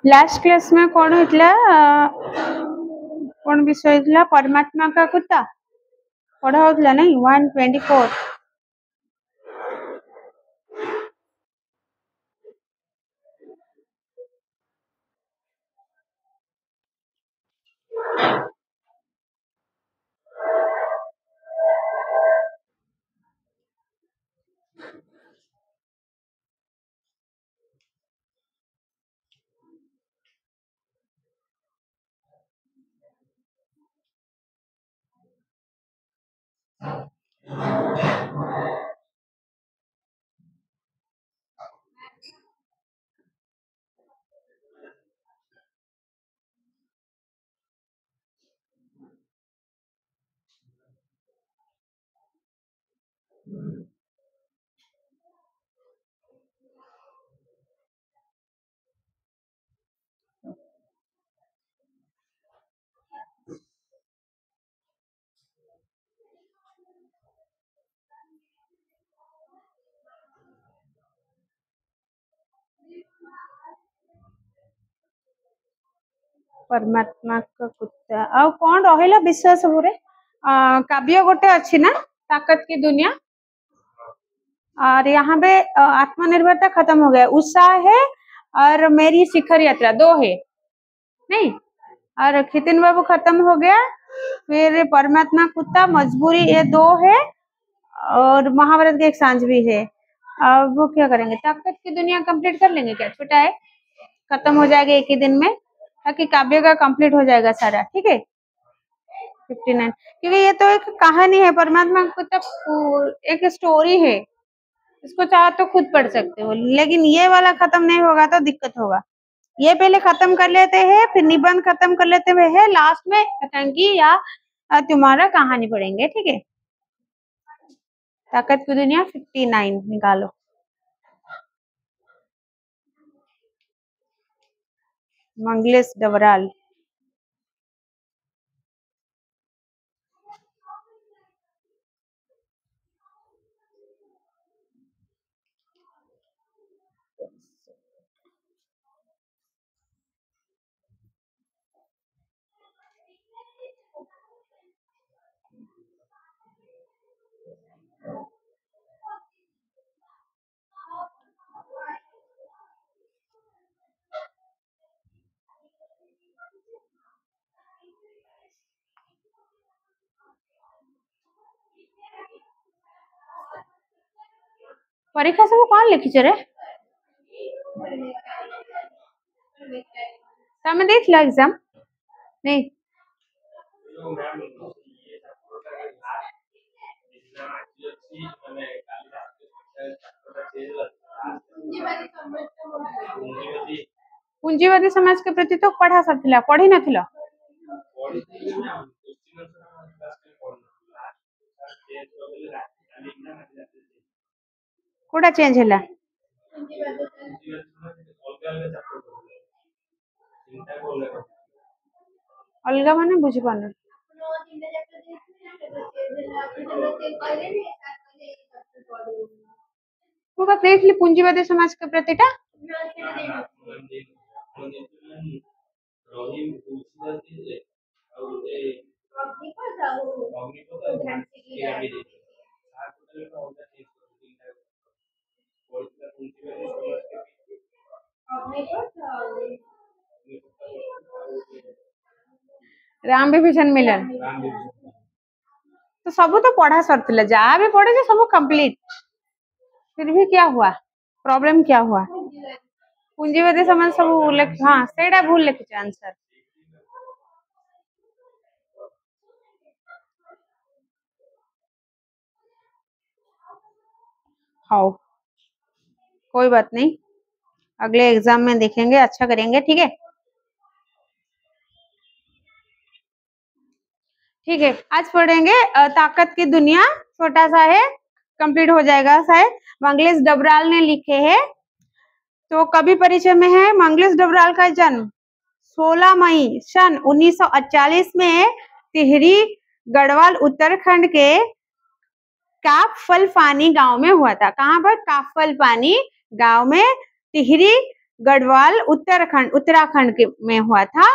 Last class में कौन होता कौन विषय होता परमात्मा का कुत्ता पढ़ा होता नहीं 124 परमात्मा का कुत्ता आ कौन रहिला विषय सब रे काव्य गोटे अच्छी ना ताकत की दुनिया और यहाँ पे आत्मनिर्भरता खत्म हो गया उत्साह है और मेरी शिखर यात्रा 2 है नहीं और खितिन बाबू खत्म हो गया फिर परमात्मा कुत्ता मजबूरी ये 2 है और महाभारत के एक सांझ भी है। अब वो क्या करेंगे ताकत की दुनिया कंप्लीट कर लेंगे क्या छोटा है खत्म हो जाएगा एक ही दिन में ताकि काव्य का कंप्लीट हो जाएगा सारा ठीक है 59 क्योंकि ये तो एक कहानी है परमात्मा कुत्ता एक स्टोरी है इसको चाहो तो खुद पढ़ सकते हो लेकिन ये वाला खत्म नहीं होगा तो दिक्कत होगा ये पहले खत्म कर लेते हैं फिर निबंध खत्म कर लेते हुए है लास्ट में एकांकी या तुम्हारा कहानी पढ़ेंगे ठीक है। ताकत की दुनिया 59 निकालो मंगलेश डबराल परीक्षा सब कौन लिखी रे तमें देखला एग्जाम नहीं पूंजीवादी समाज के प्रति तो पढ़ा सरथिला पढ़ी नथिला कोडा चेंज हैला अलगा माने बुझी पाना वो बात देख ली पूंजीवादी समाज के प्रतिटा राम विभीषण मिलन तो सब तो पढ़ा सरथिला जहाँ भी पढ़े सब कंप्लीट फिर भी क्या हुआ प्रॉब्लम क्या हुआ पूंजीवादी समाज सब हाँ सेटा भूल लिखिছে आंसर हाँ कोई बात नहीं अगले एग्जाम में देखेंगे अच्छा करेंगे ठीक है ठीक है आज पढ़ेंगे ताकत की दुनिया छोटा सा है कंप्लीट हो जाएगा शायद मंगलेश डबराल ने लिखे हैं तो कभी परिचय में है मंगलेश डबराल का जन्म 16 मई सन 1948 में टिहरी गढ़वाल उत्तराखंड के काफल पानी गांव में हुआ था कहाँ पर काफल पानी गांव में टिहरी गढ़वाल उत्तराखंड में हुआ था।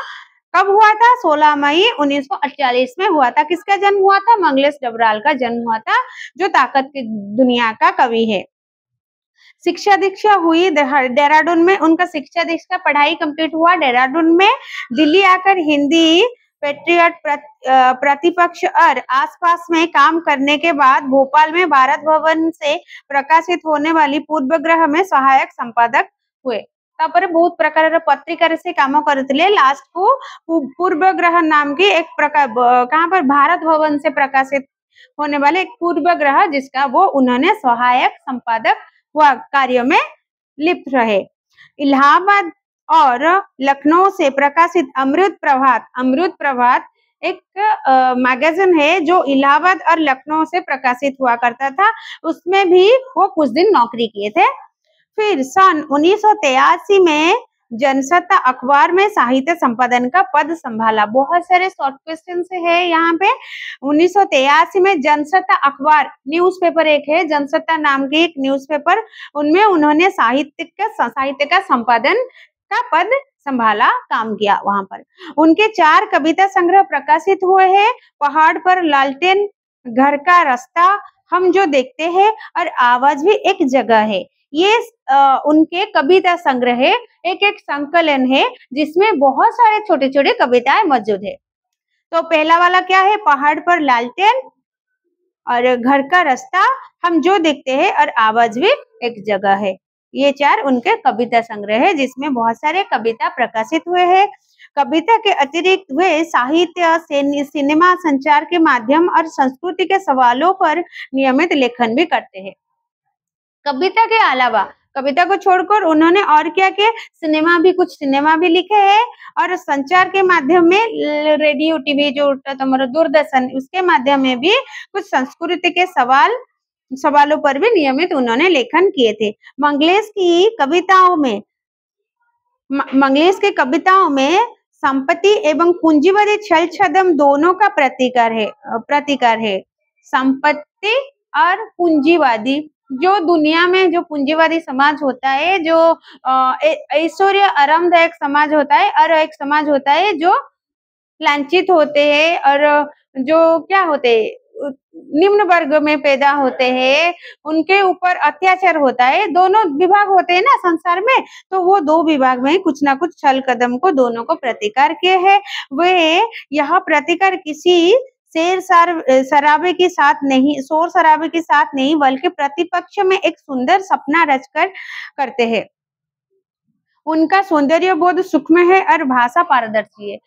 कब हुआ था? 16 मई 1948 में हुआ था। किसका जन्म हुआ था? मंगलेश डबराल का जन्म हुआ था, जो ताकत की दुनिया का कवि है। शिक्षा दीक्षा हुई देहरादून में, उनका शिक्षा दीक्षा पढ़ाई कंप्लीट हुआ देहरादून में। दिल्ली आकर हिंदी पेट्रियट प्रतिपक्ष और आसपास में काम करने के बाद भोपाल में भारत भवन से प्रकाशित होने वाली पूर्वग्रह में सहायक संपादक हुए। तापर बहुत प्रकार पत्रिका से काम करते। लास्ट को पूर्वग्रह नाम की एक प्रकार कहाँ पर भारत भवन से प्रकाशित होने वाले एक पूर्वग्रह, जिसका वो उन्होंने सहायक संपादक हुआ कार्य में लिप्त रहे। इलाहाबाद और लखनऊ से प्रकाशित अमृत प्रभात एक मैगजीन है जो इलाहाबाद और लखनऊ से प्रकाशित हुआ करता था। उसमें भी वो कुछ दिन नौकरी किए थे। फिर सन 1983 में जनसत्ता अखबार में साहित्य संपादन का पद संभाला। बहुत सारे शॉर्ट क्वेश्चन है यहाँ पे। 1983 में जनसत्ता अखबार न्यूज़पेपर एक है, जनसत्ता नाम की एक न्यूज़पेपर, उनमें उन्होंने साहित्य का संपादन का पद संभाला, काम किया वहां पर। उनके 4 कविता संग्रह प्रकाशित हुए हैं। पहाड़ पर लालटेन, घर का रास्ता, हम जो देखते हैं और आवाज भी एक जगह है। ये उनके कविता संग्रह है, एक संकलन है जिसमें बहुत सारे छोटे छोटे कविताएं मौजूद है। तो पहला वाला क्या है? पहाड़ पर लालटेन और घर का रास्ता, हम जो देखते हैं और आवाज भी एक जगह है। ये 4 उनके कविता संग्रह है जिसमें बहुत सारे कविता प्रकाशित हुए हैं। कविता के अतिरिक्त वे साहित्य, सिनेमा, संचार के माध्यम और संस्कृति के सवालों पर नियमित लेखन भी करते हैं। कविता के अलावा, कविता को छोड़कर उन्होंने और क्या किया? कुछ सिनेमा भी लिखे हैं और संचार के माध्यम में रेडियो, टीवी जो तुम्हारा दूरदर्शन, उसके माध्यम में भी कुछ संस्कृति के सवालों पर भी नियमित उन्होंने लेखन किए थे। मंगलेश के कविताओं में संपत्ति एवं पूंजीवादी छल छदम दोनों का प्रतिकार है। संपत्ति और पूंजीवादी, जो दुनिया में जो पूंजीवादी समाज होता है, जो ऐश्वर्य आरामदायक समाज होता है, और एक समाज होता है जो लांछित होते हैं और जो क्या होते हैं, निम्न वर्ग में पैदा होते हैं, उनके ऊपर अत्याचार होता है। दोनों विभाग होते हैं ना संसार में, तो वो 2 विभाग में कुछ ना कुछ छल कदम को दोनों को प्रतिकार किए हैं। वे यह प्रतिकार किसी शोर शराबे के साथ नहीं बल्कि प्रतिपक्ष में एक सुंदर सपना रचकर करते हैं। उनका सौंदर्य बोध सूक्ष्म है और भाषा पारदर्शी है।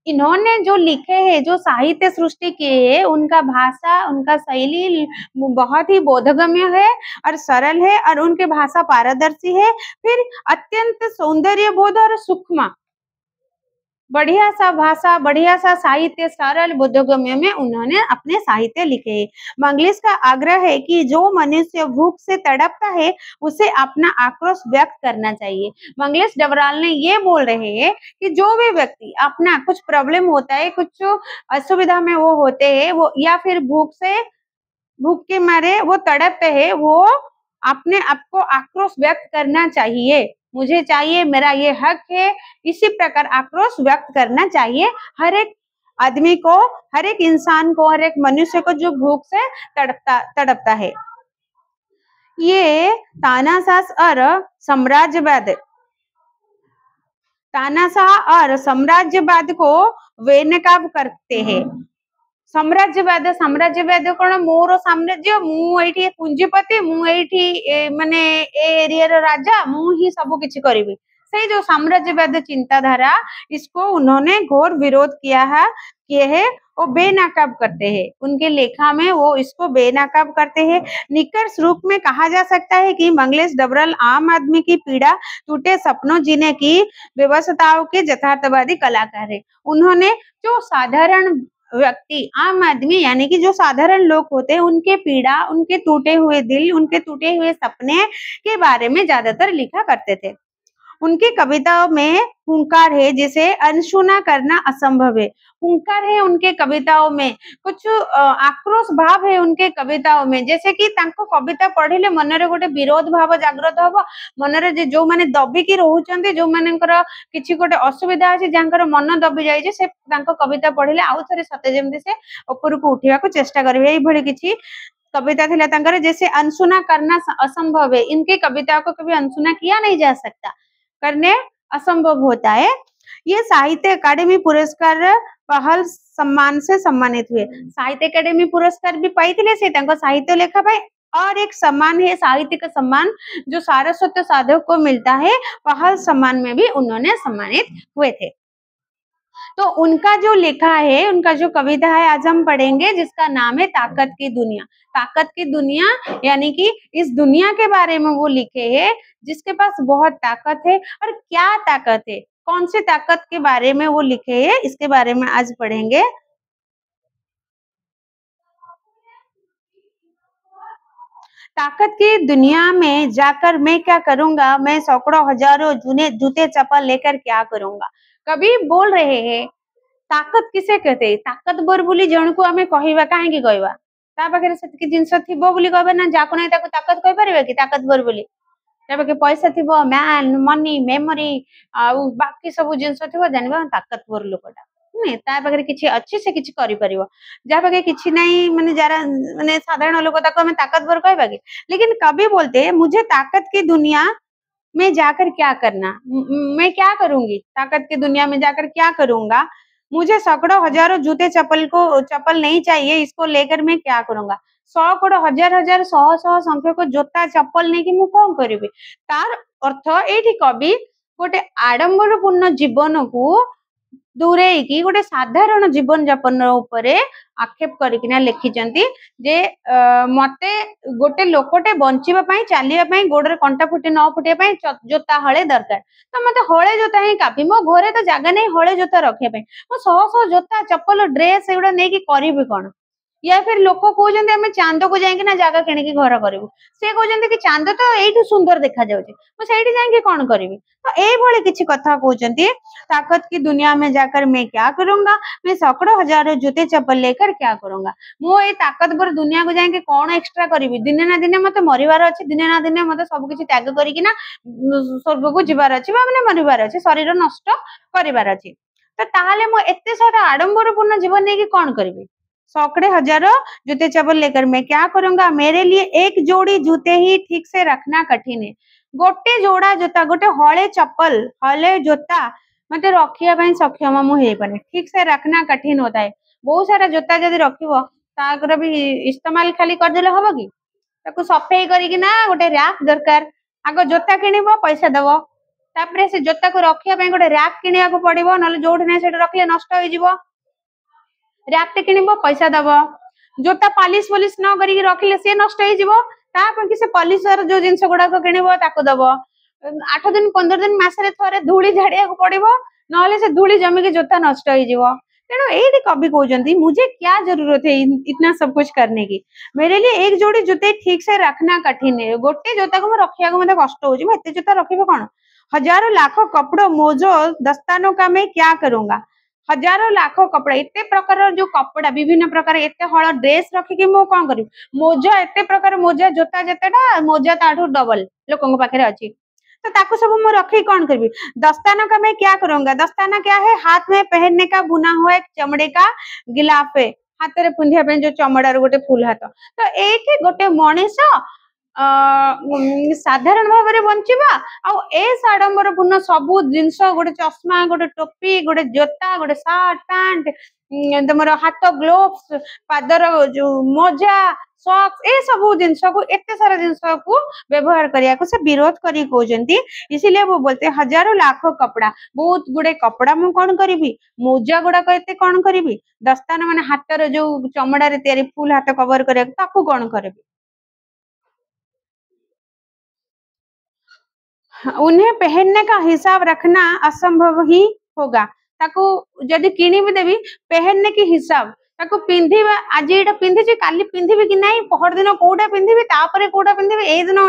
इन्होंने जो लिखे हैं, जो साहित्य सृष्टि किए है, उनका भाषा, उनका शैली बहुत ही बोधगम्य है और सरल है, और उनके भाषा पारदर्शी है। फिर अत्यंत सौंदर्य बोध और सूक्ष्म, बढ़िया सा भाषा, बढ़िया सा साहित्य, सरल बोधगम्य में उन्होंने अपने साहित्य लिखे हैं। मंगलेश का आग्रह है कि जो मनुष्य भूख से तड़पता है उसे अपना आक्रोश व्यक्त करना चाहिए। मंगलेश डबराल ने ये बोल रहे हैं कि जो भी व्यक्ति अपना कुछ प्रॉब्लम होता है, कुछ असुविधा में वो होते हैं, वो या फिर भूख के मारे वो तड़पते हैं, वो अपने आप को आक्रोश व्यक्त करना चाहिए। मुझे चाहिए, मेरा ये हक है, इसी प्रकार आक्रोश व्यक्त करना चाहिए हर एक आदमी को, हर एक इंसान को, हर एक मनुष्य को जो भूख से तड़पता है। ये तानाशाह और साम्राज्यवाद को बेनकाब करते हैं। साम्राज्यवाद कौन? मोर साम्राज्य, मु एठी पूंजीपति, मु एठी माने एरिया रो राजा, मु ही सब किछि करिबी। से जो साम्राज्यवाद चिंताधारा, इसको उन्होंने घोर विरोध किया है, वो बेनकाब करते हैं। उनके लेखा में वो इसको बेनकाब करते हैं। निष्कर्ष रूप में कहा जा सकता है कि मंगलेश डबराल आम आदमी की पीड़ा, टूटे सपनों जीने की व्यवस्थाओं के यथार्थवादी कलाकार है। उन्होंने जो साधारण व्यक्ति, आम आदमी यानी कि जो साधारण लोग होते हैं, उनके पीड़ा, उनके टूटे हुए दिल, उनके टूटे हुए सपने के बारे में ज्यादातर लिखा करते थे। उनकी कविताओं में हुंकार है जिसे अनसुना करना असंभव है। हुंकार है उनके कविताओं में, कुछ आक्रोश भाव है उनके कविताओं में, जैसे कि तांको कविता पढ़िले मनरे गोटे विरोध भाव जागृत हबो, मनरे जे जो माने दबिकी रहउचंती, जो मानेकर किछि गोटे असुविधा अछि, जांकर मन दबि जाय जे से तांको कविता पढ़िले आउ थरे सते जेमति से ऊपर को उठिया को चेष्टा करबे। एई भली किछि कविता थिला तांकर, जैसे अनसुना करना असंभव है। इनके कविताओं को कभी अनसुना किया नहीं जा सकता, करने असंभव होता है। ये साहित्य अकादमी पुरस्कार पहल सम्मान से सम्मानित हुए। साहित्य अकादमी पुरस्कार भी पाइथिले से तांको साहित्य लेखा पाए, और एक सम्मान है साहित्य का सम्मान जो सारस्वत साधक को मिलता है, पहल सम्मान में भी उन्होंने सम्मानित हुए थे। तो उनका जो लिखा है, उनका जो कविता है आज हम पढ़ेंगे, जिसका नाम है ताकत की दुनिया। ताकत की दुनिया यानी कि इस दुनिया के बारे में वो लिखे हैं जिसके पास बहुत ताकत है। और क्या ताकत है, कौन सी ताकत के बारे में वो लिखे हैं, इसके बारे में आज पढ़ेंगे। ताकत की दुनिया में जाकर मैं क्या करूंगा, मैं सैकड़ों हजारों जूते चप्पल लेकर क्या करूंगा। कवि बोल रहे हैं ताकत किसे कहते, ताकतवर बोली जन को आमे कहिबा, काहेकि कहबा, ता पाखरे सेतिकी जिंस थिबो बोली कहबा ना, जाको नै ताको ताकत कहि परिबा कि ताकतवर बोली। ता पाखे पैसा थिबो, मैन मनी मेमोरी आ बाकी सब जिंस थिबो, जानबा ताकतवर लोकटा नै, ता पाखरे किछि अछि से किछि करि परिबो। जा पाखे किछि नै, माने जारा माने साधारण लोक ताको आमे ताकतवर कहबा कि। लेकिन कवि बोलते हैं मुझे ताकत की दुनिया में जाकर क्या करना, मैं क्या करूंगी, ताकत की दुनिया में जाकर क्या करूंगा। मुझे सैकड़ों हजारों जूते चप्पल नहीं चाहिए, इसको लेकर मैं क्या करूंगा। सैकड़ों हजार हजार शह शह संख्यक जोता चप्पल नहीं कि मु कौन करिबी। तार अर्थ एठी कवि गोटे आडंबरपूर्ण जीवन को दूरे की गोटे साधारण जीवन यापन उपरे आक्षेप करिकिना लिखिचंती जे मते गोटे लोकटे बंचिबा पई चालिबा पई गोडरे कंटा फुटी न फुटिया पई जोता हळे दरकार। तो मते हळे जोता ही काफी, मो घरे तो जागा नहीं हळे जोता रखे पई, मो सह सह जोता चप्पल ड्रेस एगुडा नै कि करिबी कोन। या फिर लोक कहउजंती हमें चांद को जाई कि ना जागा किणी की घर करिवु, से कहउजंती कि चांद तो एठु सुंदर देखा जाउची, मो सेठी जाई कि कोन करिवि। तो एई भली किछि कथा कहउजंती, ताकत की दुनिया में जाकर मैं क्या करूंगा, मैं सैकड़ों हजारों जूते चप्पल लेकर क्या करूंगा। मो ए ताकतवर दुनिया को जाई कि कोन एक्स्ट्रा करिवि, दिने ना दिने मते मरिवार अछि, दिने ना दिने मते सब किछि त्याग करी कि ना स्वर्ग को जिबार अछि, बा माने मरिवार अछि, शरीर नष्ट करिवार अछि। तो ताहाले मो एते सारा आडंबरपूर्ण जीवन नै कि कोन करिवि। सैकड़े हजारों जूते चप्पल लेकर मैं क्या करूंगा, मेरे लिए एक जोड़ी जूते ही ठीक से रखना कठिन है। गोटे जोड़ा जोता, गोटे हले चप्पल हले जोता मते रखिया पई सक्षम मु हे पाने, ठीक से रखना कठिन होता है। बहुत सारा जोता जदी रखिबो ताकर भी इस्तेमाल खाली कर देले हबो कि, ताको सफाई करी कि ना गोटे रैक दरकार। आगो जोता किनिबो पैसा दबो, तापरे से जोता को रखिया पई गोटे रैक किनिया को पड़िबो, नले जोठ नै सेठ रखले नष्ट होई जिवो। रैक टे किनिबो पैसा दबो, जोता पॉलिश पॉलिश न करी रखिले से नष्ट होई जिवो, ता कि से पॉलिशर जो जिंस गुडा को किनिबो ताको दबो। 8 दिन 15 दिन मासरे थोरे धूली झाड़िया को पड़िबो, नले से धूली जमी के जोता नष्ट होई जिवो। तेणु एठी कवि कहउजंती मुझे क्या जरूरत है इतना सब कुछ करने की, मेरे लिए एक जोड़ी जूते ठीक से रखना कठिन है। गोटे जोता को रखिया को मते कष्ट होउची, मैं एते जोता रखिबो कोन। हजारों लाखों कपड़ों मोजो दस्तानों का मैं क्या करूंगा। हजारों लाखों कपड़ा, एते प्रकार जो कपड़ा विभिन्न प्रकार एते हळ ड्रेस रखी कि मो कोन करिवि। मोजा एते प्रकार मोजा जोता जेतेडा मोजा ताठू डबल लोकन पाखरे अछि, तो ताको सब मो रखी कोन करबी। दस्ताना का मैं क्या करूंगा, दस्ताना क्या है, हाथ में पहनने का बुना हुआ एक चमड़े का गिलाफ है, हाथ रे पुंधिया पे जो चमड़ार गोटे फुल हाथ। तो एठी गोटे मनीष साधारण भाव में बंचिबा आ एस आडंबरपूर्ण सबु जिंस, गोटे चश्मा, गोटे टोपी, गोटे जोता, गोटे शर्ट पैंट, तुमर हाथ ग्लोव्स, पादर जो मोजा सॉक्स, ए सब जिंस को एते सारा जिंस को व्यवहार करिया को से विरोध करी कहउजंती। इसलिए वो बोलते हजारों लाखों कपड़ा, बहुत गुडे कपड़ा मु कोन करिवि, मोजा गुडा को एते कोन करिवि, दस्ताना माने हाथ जो चमड़ा रे तयारी फुल हाथ कवर करिया ताकू कोन करिवि। उन्हें पहनने का हिसाब रखना असंभव ही होगा। ताको यदि किणी भी देवी पहनने की हिसाब ताको पिंधिबा आज एटा पिंधिछि काली पिंधिबि कि नाही पहर दिन कोडा पिंधिबि तापरे कोडा पिंधिबि ए दिन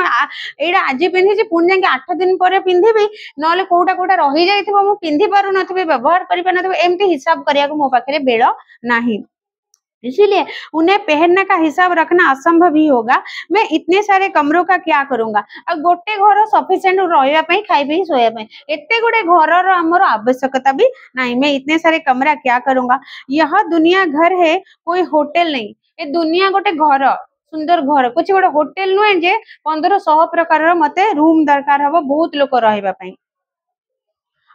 एटा आज पिंधिछि पुन जाके 8 दिन ପରେ पिंधिबि नले कोडा कोडा रही जाइथिबो मु पिंधि पारु नथिबि व्यवहार करि पारु नथिबि एमती हिसाब करिया को मो पाखरे बेल नाही इसीलिए उन्हें पहनने का हिसाब रखना असंभव ही होगा। मैं इतने सारे कमरों का क्या करूंगा और गोटे घर सफिशिएंट रहिबा पई खाइबे सोया पई एते गुडे घरर हमर आवश्यकता भी नहीं मैं इतने सारे कमरा क्या करूंगा। यह दुनिया घर है कोई होटल नहीं ए दुनिया गोटे घर सुंदर घर कुछ गोटे होटल नुहे जे 1500 प्रकार मते रूम दरकार हबो बहुत लोक रहिबा पई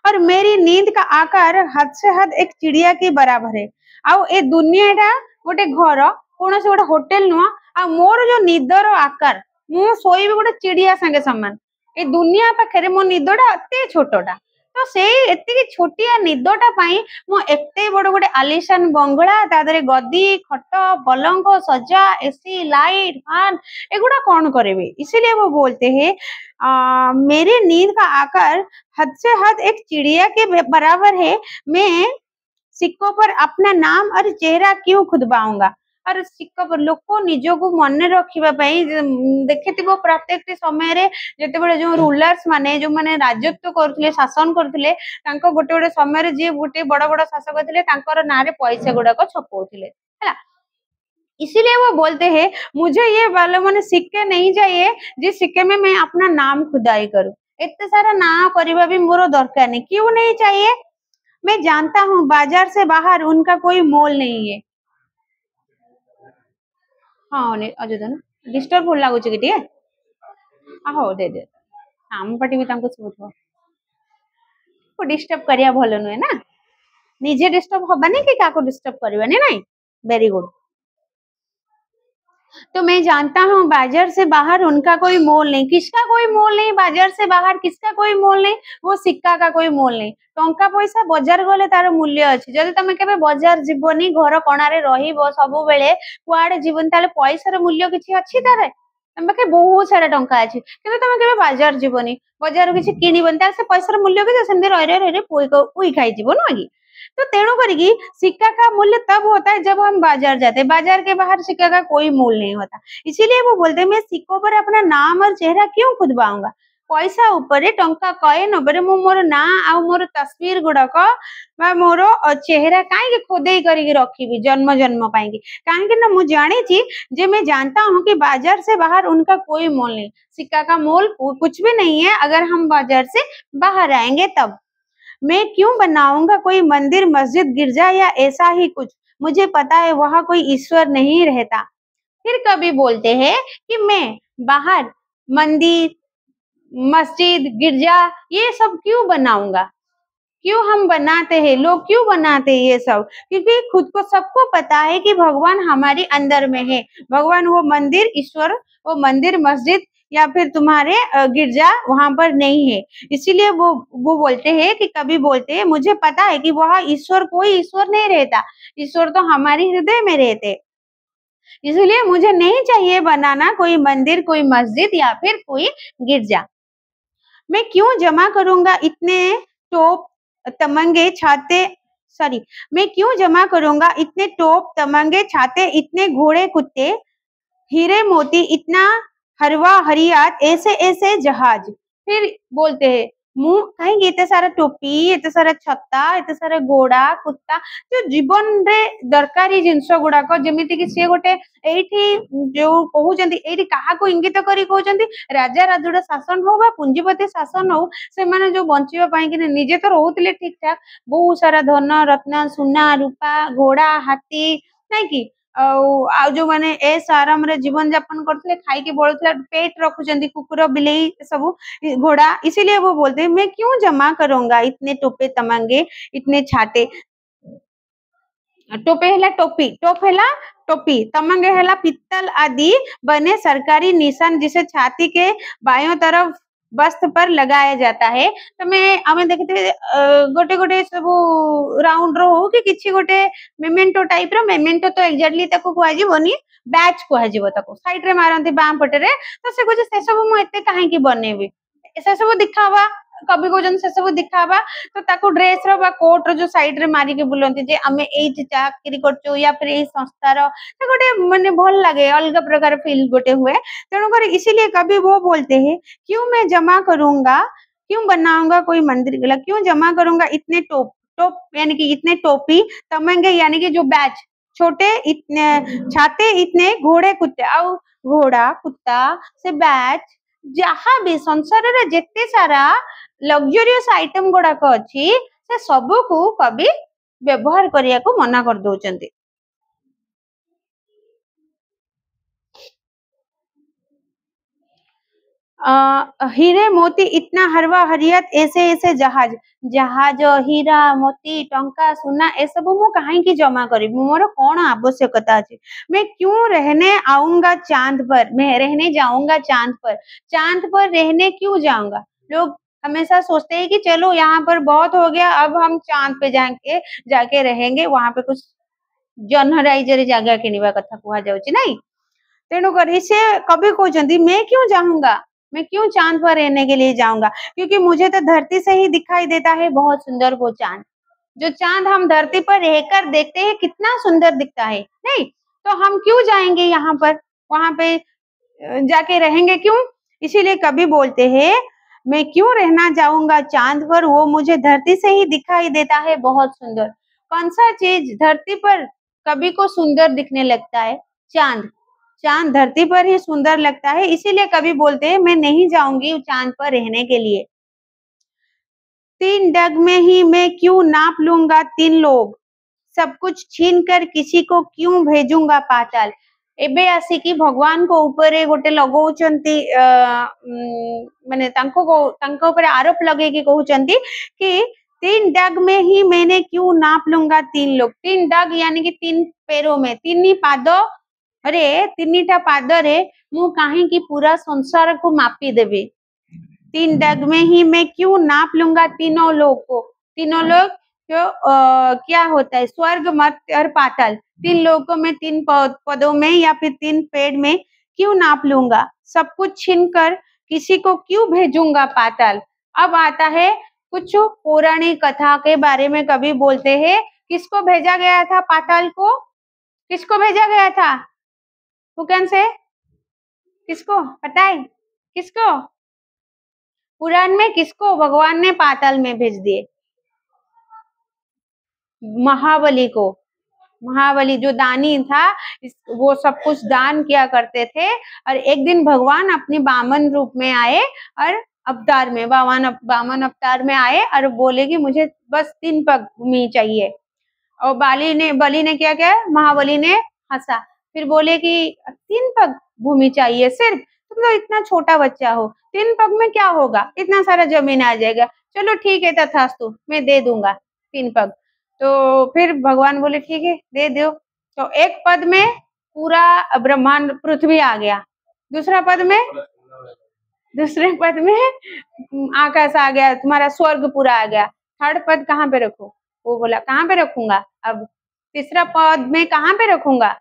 और मेरी नींद का आकार हद से हद एक चिड़िया के बराबर है आउ ए दुनियाटा गोटे घर कौन से गोटे होटेल नुह आ मोर जो निदर आकार मु सोईबी गोटे चिड़िया संगे समान ए दुनिया पाखे मो निदटा अति छोटटा तो से एति छोटिया निदटा पाई मो एते बड़ गोटे आलिशान बंगला तादरे गद्दी खट पलंग सजा एसी लाइट फैन एगुड़ा कौन करेबे इसीलिए वो बोलते हैं मेरे नींद का आकार हद से हद एक चिड़िया के बराबर है मैं सिक्कों पर अपना नाम और चेहरा क्यों खुदबाऊंगा और सिक्का पर लोक निज को मन रखा देखि प्रत्येक समय रे जेतेबेले जो रूलर्स माने जो माने राजत्व करथिले शासन करथिले तांको गोटे गोटे समय रे जे गोटे बड़ बड़ शासक थिले तांकर नाम रे पैसा गुड़ाक छपौथिले हैला इसीलिए वो बोलते हैं मुझे ये वाले माने सिक्के नहीं चाहिए जिस सिक्के में मैं अपना नाम खुदाई करूं इतने सारा ना करवा भी मोर दरकार नहीं क्यों नहीं चाहिए मैं जानता हूँ बाजार से बाहर उनका कोई मोल नहीं है हाँ अजोदन डिस्टर्ब हो लागुच कि टिके हो दे दे हम पटी भी तांको सुबुथो को डिस्टर्ब करिया भलो नुहे ना निजे डिस्टर्ब हबानी कि काको डिस्टर्ब करबानी नहीं वेरी गुड तो मैं जानता हूँ बाजार से बाहर उनका कोई मोल नहीं किसका कोई मोल नहीं बाजार से बाहर किसका कोई मोल नहीं वो सिक्का का कोई मोल नहीं टंका पैसा बाजार गले तार मूल्य अच्छी जदि तुम केबे बाजार जीवनी घर कणारे रहिबो सब बेले कुआडे जीवन ताले पैसार मूल्य किछि अछि तारे तुम पाखे बहुत सारा टंका अछि किंतु तुम केबे बाजार जीवनी बाजार किछि किनिबन तार से पैसार मूल्य के सेंदे रहि रहि पुई खाई जीवो न आगी तो तेणु करके सिक्का का मूल्य तब होता है जब हम बाजार जाते हैं बाजार के बाहर सिक्का का कोई मूल्य नहीं होता इसीलिए वो बोलते हैं मैं सिक्कों पर अपना नाम और चेहरा क्यों खुदबाऊंगा पैसा ऊपर टंका कॉइन ऊपर मु मोर ना आ मोर तस्वीर गुड़ाक मोर चेहरा कहीं खोदेई करके रखी जन्म जन्म पाई कहीं ना मुझे जानी जे मैं जानता हूँ कि बाजार से बाहर उनका कोई मोल नहीं सिक्का का मोल कुछ भी नहीं है अगर हम बाजार से बाहर आएंगे तब मैं क्यों बनाऊंगा कोई मंदिर मस्जिद गिरजा या ऐसा ही कुछ मुझे पता है वहां कोई ईश्वर नहीं रहता फिर कभी बोलते हैं कि मैं बाहर मंदिर मस्जिद गिरजा ये सब क्यों बनाऊंगा क्यों हम बनाते हैं लोग क्यों बनाते हैं ये सब क्योंकि खुद को सबको पता है कि भगवान हमारे अंदर में है भगवान वो मंदिर ईश्वर वो मंदिर मस्जिद या फिर तुम्हारे गिरजा वहां पर नहीं है इसीलिए वो बोलते हैं कि कभी बोलते हैं मुझे पता है कि वहां ईश्वर कोई ईश्वर नहीं रहता ईश्वर तो हमारे हृदय में रहते इसलिए मुझे नहीं चाहिए बनाना कोई मंदिर कोई मस्जिद या फिर कोई गिरजा मैं क्यों जमा करूंगा इतने टोप तमंगे छाते सॉरी मैं क्यों जमा करूंगा इतने टोप तमंगे छाते इतने घोड़े कुत्ते हीरे मोती इतना हरवा हरियात ऐसे ऐसे जहाज फिर बोलते हैं मु कहीं एते सारा टोपी एते सारा छत्ता एते सारा घोड़ा कुत्ता जो जीवन रे दरकारी जिंस गुड़ाक जमीती कि सी गोटे एठी जो कहउचंती एठी काहा को इंगित करी कहउचंती राजा राजुड़ा शासन हो बा पूंजीपति शासन हो से माने जो बंचिबा पई कि निजे तो रहउतले ठीक ठाक बहुत सारा धन रत्न सुना रूपा घोड़ा हाथी नहीं कि आ जो माने एस आराम रे जीवन यापन करथले खाई के बोलथला पेट रखुचंती कुकुर बिलेई सब घोड़ा इसीलिए वो बोलते हैं मैं क्यों जमा करूंगा इतने टोपे तमंगे इतने छाते टोपे हेला टोपी टोप हेला टोपी तमंगे हेला पित्तल आदि बने सरकारी निशान जिसे छाती के बायों तरफ वस्त्र पर लगाया जाता है तो मैं आमे देखते गोटे गोटे सब राउंड रो हो कि किछि गोटे मेमेंटो टाइप रो मेमेंटो तो एक्जेक्टली ताको कुआ जीवनी बैच कुआ जीवो ताको साइड रे मारंती बाम पटे रे तो से कुछ से सब मु एते काहे की बनेबी से सब दिखावा कभी कहउछन से सब दिखाबा तो ताको ड्रेस रो बा कोट रो जो साइड रे मारी के बुलंती जे हमें एई चाकरी करचो या फिर एई संस्था रो तो गोटे माने भल लागे अलग प्रकार फील गोटे हुए तेणु कर इसीलिए कभी वो बोलते हैं क्यों मैं जमा करूंगा क्यों बनाऊंगा कोई मंदिर गला क्यों जमा करूंगा इतने टोप टोप यानी कि इतने टोपी तमंगे यानी कि जो बैच छोटे इतने छाते इतने घोड़े कुत्ते आउ घोड़ा कुत्ता से बैच जहाँ भी संसार रे जेते सारा लग्जरियस आइटम गुड़ाक अच्छी से सबू को कभी व्यवहार करिया को मना कर दउचंती हीरे मोती इतना हरवा हरियत ऐसे ऐसे जहाज जहाज हीरा मोती टंका सुना ए सब मु काहे की जमा करी मोर कौन आवश्यकता अछि मैं क्यों रहने आऊंगा चांद पर मैं रहने जाऊंगा चांद पर रहने क्यों जाऊंगा लोग हमेशा सोचते हैं कि चलो यहाँ पर बहुत हो गया अब हम चांद पे जाके रहेंगे वहां पे कुछ जनहराइजर जगह किनिबा कथा कुहा जाउची नहीं तेणु कर से कभी कहते मैं क्यों जाऊंगा मैं क्यों चांद पर रहने के लिए जाऊंगा क्योंकि मुझे तो धरती से ही दिखाई देता है बहुत सुंदर वो चांद जो चांद हम धरती पर रहकर देखते हैं कितना सुंदर दिखता है नहीं तो हम क्यों जाएंगे यहाँ पर वहां पे जाके रहेंगे क्यों इसीलिए कभी बोलते हैं मैं क्यों रहना चाहूंगा चांद पर वो मुझे धरती से ही दिखाई देता है बहुत सुंदर कौन सा चीज धरती पर कभी को सुंदर दिखने लगता है चांद चांद धरती पर ही सुंदर लगता है इसीलिए कभी बोलते हैं मैं नहीं जाऊंगी चांद पर रहने के लिए 3 डग में ही मैं क्यों नाप लूंगा 3 लोग सब कुछ छीन कर किसी को क्यों भेजूंगा पाताल एबे आसी कि भगवान को ऊपर गोटे लगौचंती माने तांको ऊपर आरोप लगे कि कहउचंती कि 3 डग में ही मैंने क्यों नाप लूंगा 3 लोग 3 डग यानी कि 3 पैरों में 3 पाद अरे 3टा पाद रे मु काहे की पूरा संसार को मापी देबे 3 डग में ही मैं क्यों नाप लूंगा तीनों लोग को तीनों लोग जो क्या होता है स्वर्ग मर्त्य और पाताल 3 लोगों को मैं 3 पदों में या फिर 3 पेड़ में क्यों नाप लूंगा सब कुछ छीन कर किसी को क्यों भेजूंगा पाताल अब आता है कुछ पौराणिक कथा के बारे में कभी बोलते हैं किसको भेजा गया था पाताल को किसको भेजा गया था हुकन से किसको पता है किसको पुराण में किसको भगवान ने पाताल में भेज दिए महाबली को महाबली जो दानी था वो सब कुछ दान किया करते थे और एक दिन भगवान अपने बामन रूप में आए और अवतार में बामन अवतार में आए और बोले कि मुझे बस 3 पग भूमि चाहिए और बलि ने क्या किया महाबली ने हंसा फिर बोले कि 3 पग भूमि चाहिए सिर्फ तुम तो इतना छोटा बच्चा हो 3 पग में क्या होगा इतना सारा जमीन आ जाएगा चलो ठीक है तथास्तु मैं दे दूंगा 3 पग तो फिर भगवान बोले ठीक है दे दो तो एक पद में पूरा ब्रह्मांड पृथ्वी आ गया दूसरे पद में आकाश आ गया तुम्हारा स्वर्ग पूरा आ गया 3rd पद कहाँ पे रखो वो बोला कहाँ पे रखूंगा अब तीसरा पद में कहाँ पे रखूंगा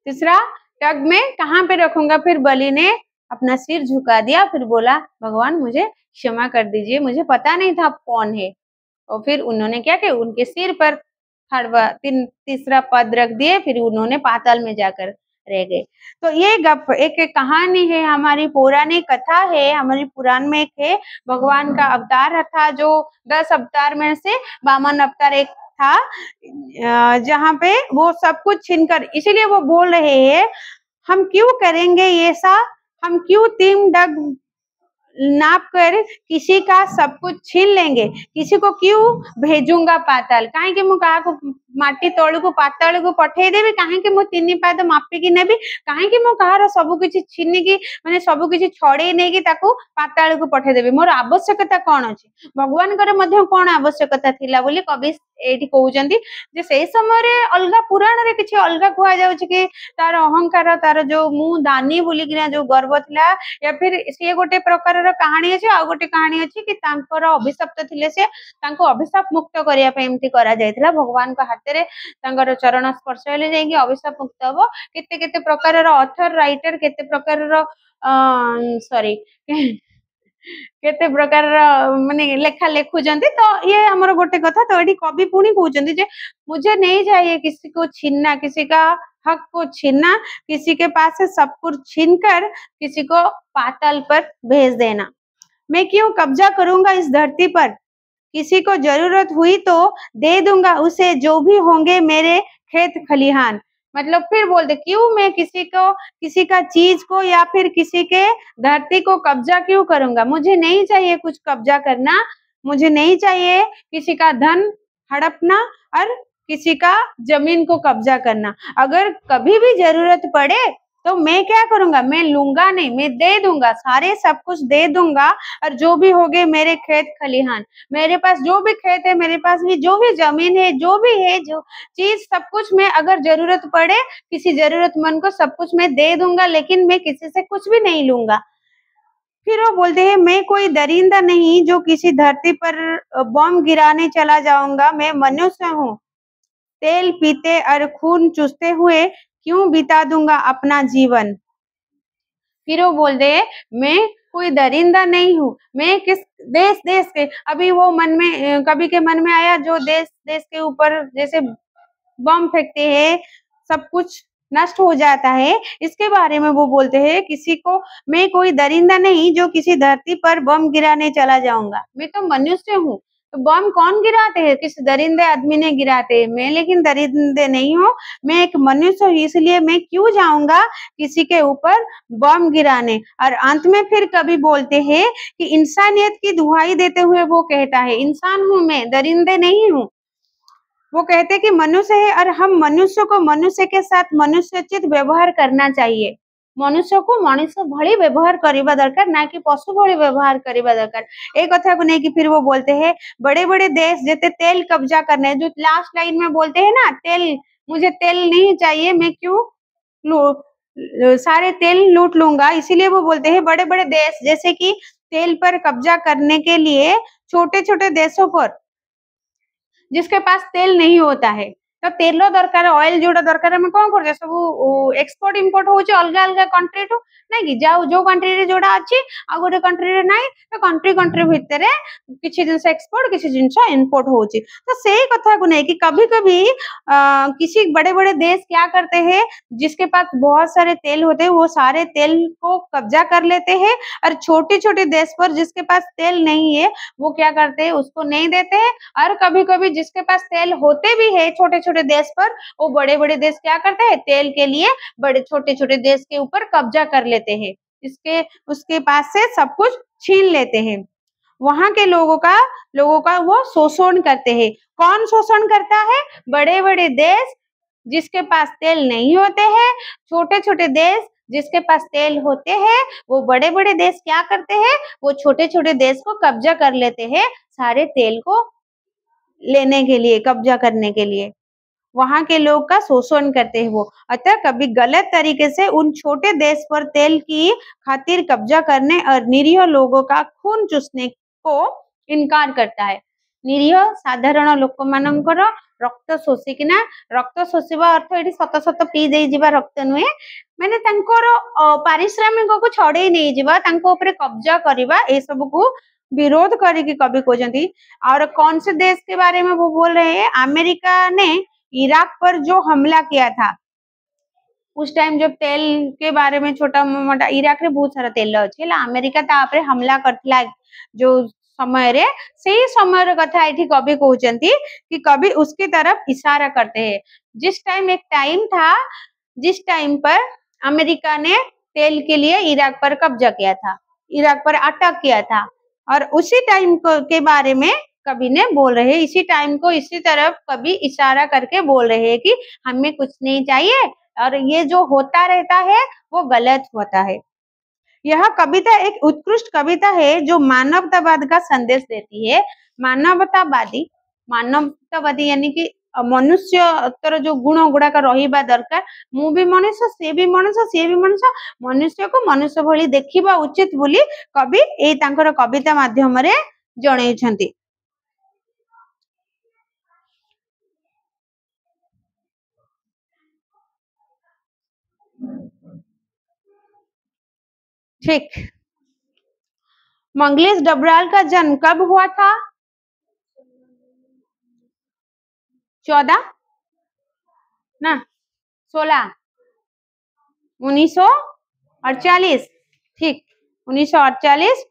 तीसरा टग में कहाँ पे रखूंगा फिर बलि ने अपना सिर झुका दिया फिर बोला भगवान मुझे क्षमा कर दीजिए मुझे पता नहीं था आप कौन है और फिर उन्होंने क्या किया उनके सिर पर तीसरा पद रख दिए फिर उन्होंने पाताल में जाकर रह गए तो ये एक कहानी है हमारी पौराणिक कथा है हमारी पुराण में एक है भगवान का अवतार था जो 10 अवतार में से वामन अवतार एक था जहाँ पे वो सब कुछ छीनकर इसीलिए वो बोल रहे हैं हम क्यों करेंगे ये सा हम क्यों 3 डग नाप कर किसी का सब कुछ छीन लेंगे किसी को क्यों भेजूंगा पाताल काहे कि मु कहा को माटी तळु को पाताल को पठेई देबी काहे कि मु 3 पाद मापी की नेबी काहे कि मु कहार सब किछि छीनी की माने सब किछि छड़े नै की ताको पाताल को पठेई देबी मोर आवश्यकता कोन अछि भगवान करे मध्ये कोन आवश्यकता थिला बोली कवि एठी कहउचंती जे सेही समय रे अलगा पुराण रे किछि अलगा कुआ जाउछि कि तार अहंकार तार जो मु दानी बोली कि जो गर्व थिला या फिर से गोटे प्रकार कहानी अच्छे आ गोटे कहानी अच्छी कि तांकर अभिशप्त थिले से तांको अभिशाप मुक्त करिया पे एमती करा जायतिला भगवान का हाथ रे तांकर चरण स्पर्श हेले जायकि अभिशाप मुक्त हबो केते केते प्रकार रो ऑथर राइटर केते प्रकार रो सॉरी केते प्रकार माने लेखा लिखुचंती तो ये हमर गोटे कथा तो एठी कवि पुणी कहउचंती जे मुझे नहीं चाहिए किसी को छीनना, किसी का हक को छीनना, किसी के पास से सब कुछ छीनकर किसी को पाताल पर भेज देना। मैं क्यों कब्जा करूंगा इस धरती पर, किसी को जरूरत हुई तो दे दूंगा उसे जो भी होंगे मेरे खेत खलिहान। मतलब फिर बोलते क्यों मैं किसी को, किसी का चीज को या फिर किसी के धरती को कब्जा क्यों करूंगा, मुझे नहीं चाहिए कुछ कब्जा करना, मुझे नहीं चाहिए किसी का धन हड़पना और किसी का जमीन को कब्जा करना। अगर कभी भी जरूरत पड़े तो मैं क्या करूंगा, मैं लूंगा नहीं, मैं दे दूंगा, सारे सब कुछ दे दूंगा और जो भी होगे मेरे खेत खलिहान, मेरे पास जो भी खेत है, मेरे पास भी जो भी जमीन है, जो भी है, जो चीज सब कुछ मैं अगर जरूरत पड़े किसी जरूरतमंद को सब कुछ मैं दे दूंगा, लेकिन मैं किसी से कुछ भी नहीं लूंगा। फिर वो बोलते हैं मैं कोई दरिंदा नहीं जो किसी धरती पर बम गिराने चला जाऊंगा, मैं मनुष्य हूँ, तेल पीते और खून चूसते हुए क्यों बिता दूंगा अपना जीवन। फिर वो बोलते हैं मैं कोई दरिंदा नहीं हूँ, मैं किस देश देश के, अभी वो मन में कवि के मन में आया जो देश देश के ऊपर जैसे बम फेंकते हैं, सब कुछ नष्ट हो जाता है, इसके बारे में वो बोलते हैं किसी को मैं कोई दरिंदा नहीं जो किसी धरती पर बम गिराने चला जाऊंगा, मैं तो मनुष्य हूँ। तो बम कौन गिराते हैं, किसी दरिंदे आदमी ने गिराते हैं, मैं लेकिन दरिंदे नहीं हूँ, मैं एक मनुष्य हूँ, इसलिए मैं क्यों जाऊंगा किसी के ऊपर बम गिराने। और अंत में फिर कभी बोलते हैं कि इंसानियत की दुहाई देते हुए वो कहता है इंसान हूँ मैं, दरिंदे नहीं हूँ। वो कहते कि मनुष्य है और हम मनुष्य को मनुष्य के साथ मनुष्योचित व्यवहार करना चाहिए, मनुष्य को मनुष्य भली व्यवहार करिबा दरकार, ना कि पशु भली व्यवहार करिबा दरकार। ए कथा को नहीं कि फिर वो बोलते हैं बड़े बड़े देश जैसे तेल कब्जा करने, जो लास्ट लाइन में बोलते हैं ना तेल, मुझे तेल नहीं चाहिए, मैं क्यों सारे तेल लूट लूंगा, इसीलिए वो बोलते हैं बड़े बड़े देश जैसे कि तेल पर कब्जा करने के लिए छोटे छोटे देशों पर जिसके पास तेल नहीं होता है, तो तेल दरकार, ऑयल जोड़ा दरकार हम कौन कर सब एक्सपोर्ट इंपोर्ट होचे अलग अलग कंट्री टू, नहीं कि जाओ जो कंट्री रे जोड़ा अछि आ गोटे कंट्री रे नाही, तो कंट्री कंट्री भितरे किछि जिंस एक्सपोर्ट किछि जिंस इंपोर्ट होची। तो सेही कथा को नहीं कि कभी-कभी किसी बड़े-बड़े देश क्या करते हैं, जिसके पास बहुत सारे तेल होते हैं वो सारे तेल को कब्जा कर लेते हैं और छोटे-छोटे देश पर जिसके पास तेल नहीं है वो क्या करते हैं उसको नहीं देते हैं, और कभी-कभी जिसके पास तेल होते भी है छोटे-छोटे देश पर, वो बड़े-बड़े देश क्या करते हैं तेल के लिए बड़े छोटे-छोटे देश के ऊपर कब्जा कर लेते हैं, इसके उसके पास से सब कुछ छीन लेते हैं। वहां के लोगों का वो शोषण करते हैं। कौन शोषण करता है, बड़े-बड़े देश जिसके पास तेल नहीं होते हैं, छोटे-छोटे देश जिसके पास तेल होते हैं, वो बड़े-बड़े देश क्या करते हैं, वो छोटे-छोटे देश को कब्जा कर लेते हैं सारे तेल को लेने के लिए, कब्जा करने के लिए। वहां के लोग का शोषण करते हैं वो, अतः कभी गलत तरीके से उन छोटे देश पर तेल की खातिर कब्जा करने और निरीह लोगों का खून चूसने को इनकार करता है। निरीह साधारण लोक मानकर रक्त शोषिकिना, रक्त शोषिबा अर्थ एठी सत सत पी देई जिबा रक्त नुहे, माने तांकर पारिश्रमिक को छड़े नहीं जिबा, तांको ऊपर कब्जा करबा, ए सब को विरोध करके कवि कहते। और कौन से देश के बारे में वो बोल रहे हैं, अमेरिका ने इराक पर जो हमला किया था उस टाइम जब तेल के बारे में छोटा मोटा, इराक रे बहुत सारा तेल अछि ला, अमेरिका तापरे हमला करथिला जो समय रे, सही समय रे कथा एठी कवि कहउचंती कि कवि उसकी तरफ इशारा करते हैं। जिस टाइम एक टाइम था जिस टाइम पर अमेरिका ने तेल के लिए इराक पर कब्जा किया था, इराक पर अटैक किया था, और उसी टाइम को के बारे में कवि ने बोल रहे हैं, इसी टाइम को इसी तरफ कवि इशारा करके बोल रहे हैं कि हमें कुछ नहीं चाहिए और ये जो होता रहता है वो गलत होता है। यह कविता एक उत्कृष्ट कविता है जो मानवतावाद का संदेश देती है। मानवतावादी मानवतावादी यानी कि मनुष्य जो गुण गुड़ाक रहिबा दरकार, मु भी मनुष्य से भी मनुष्य से भी मनुष्य, मनुष्य को मनुष्य भली देखिबा उचित बोली कवि एई तांकर कविता माध्यम रे जणैछंती। ठीक। मंगलेश डबराल का जन्म कब हुआ था? 14 ना 16 1948 ठीक 1948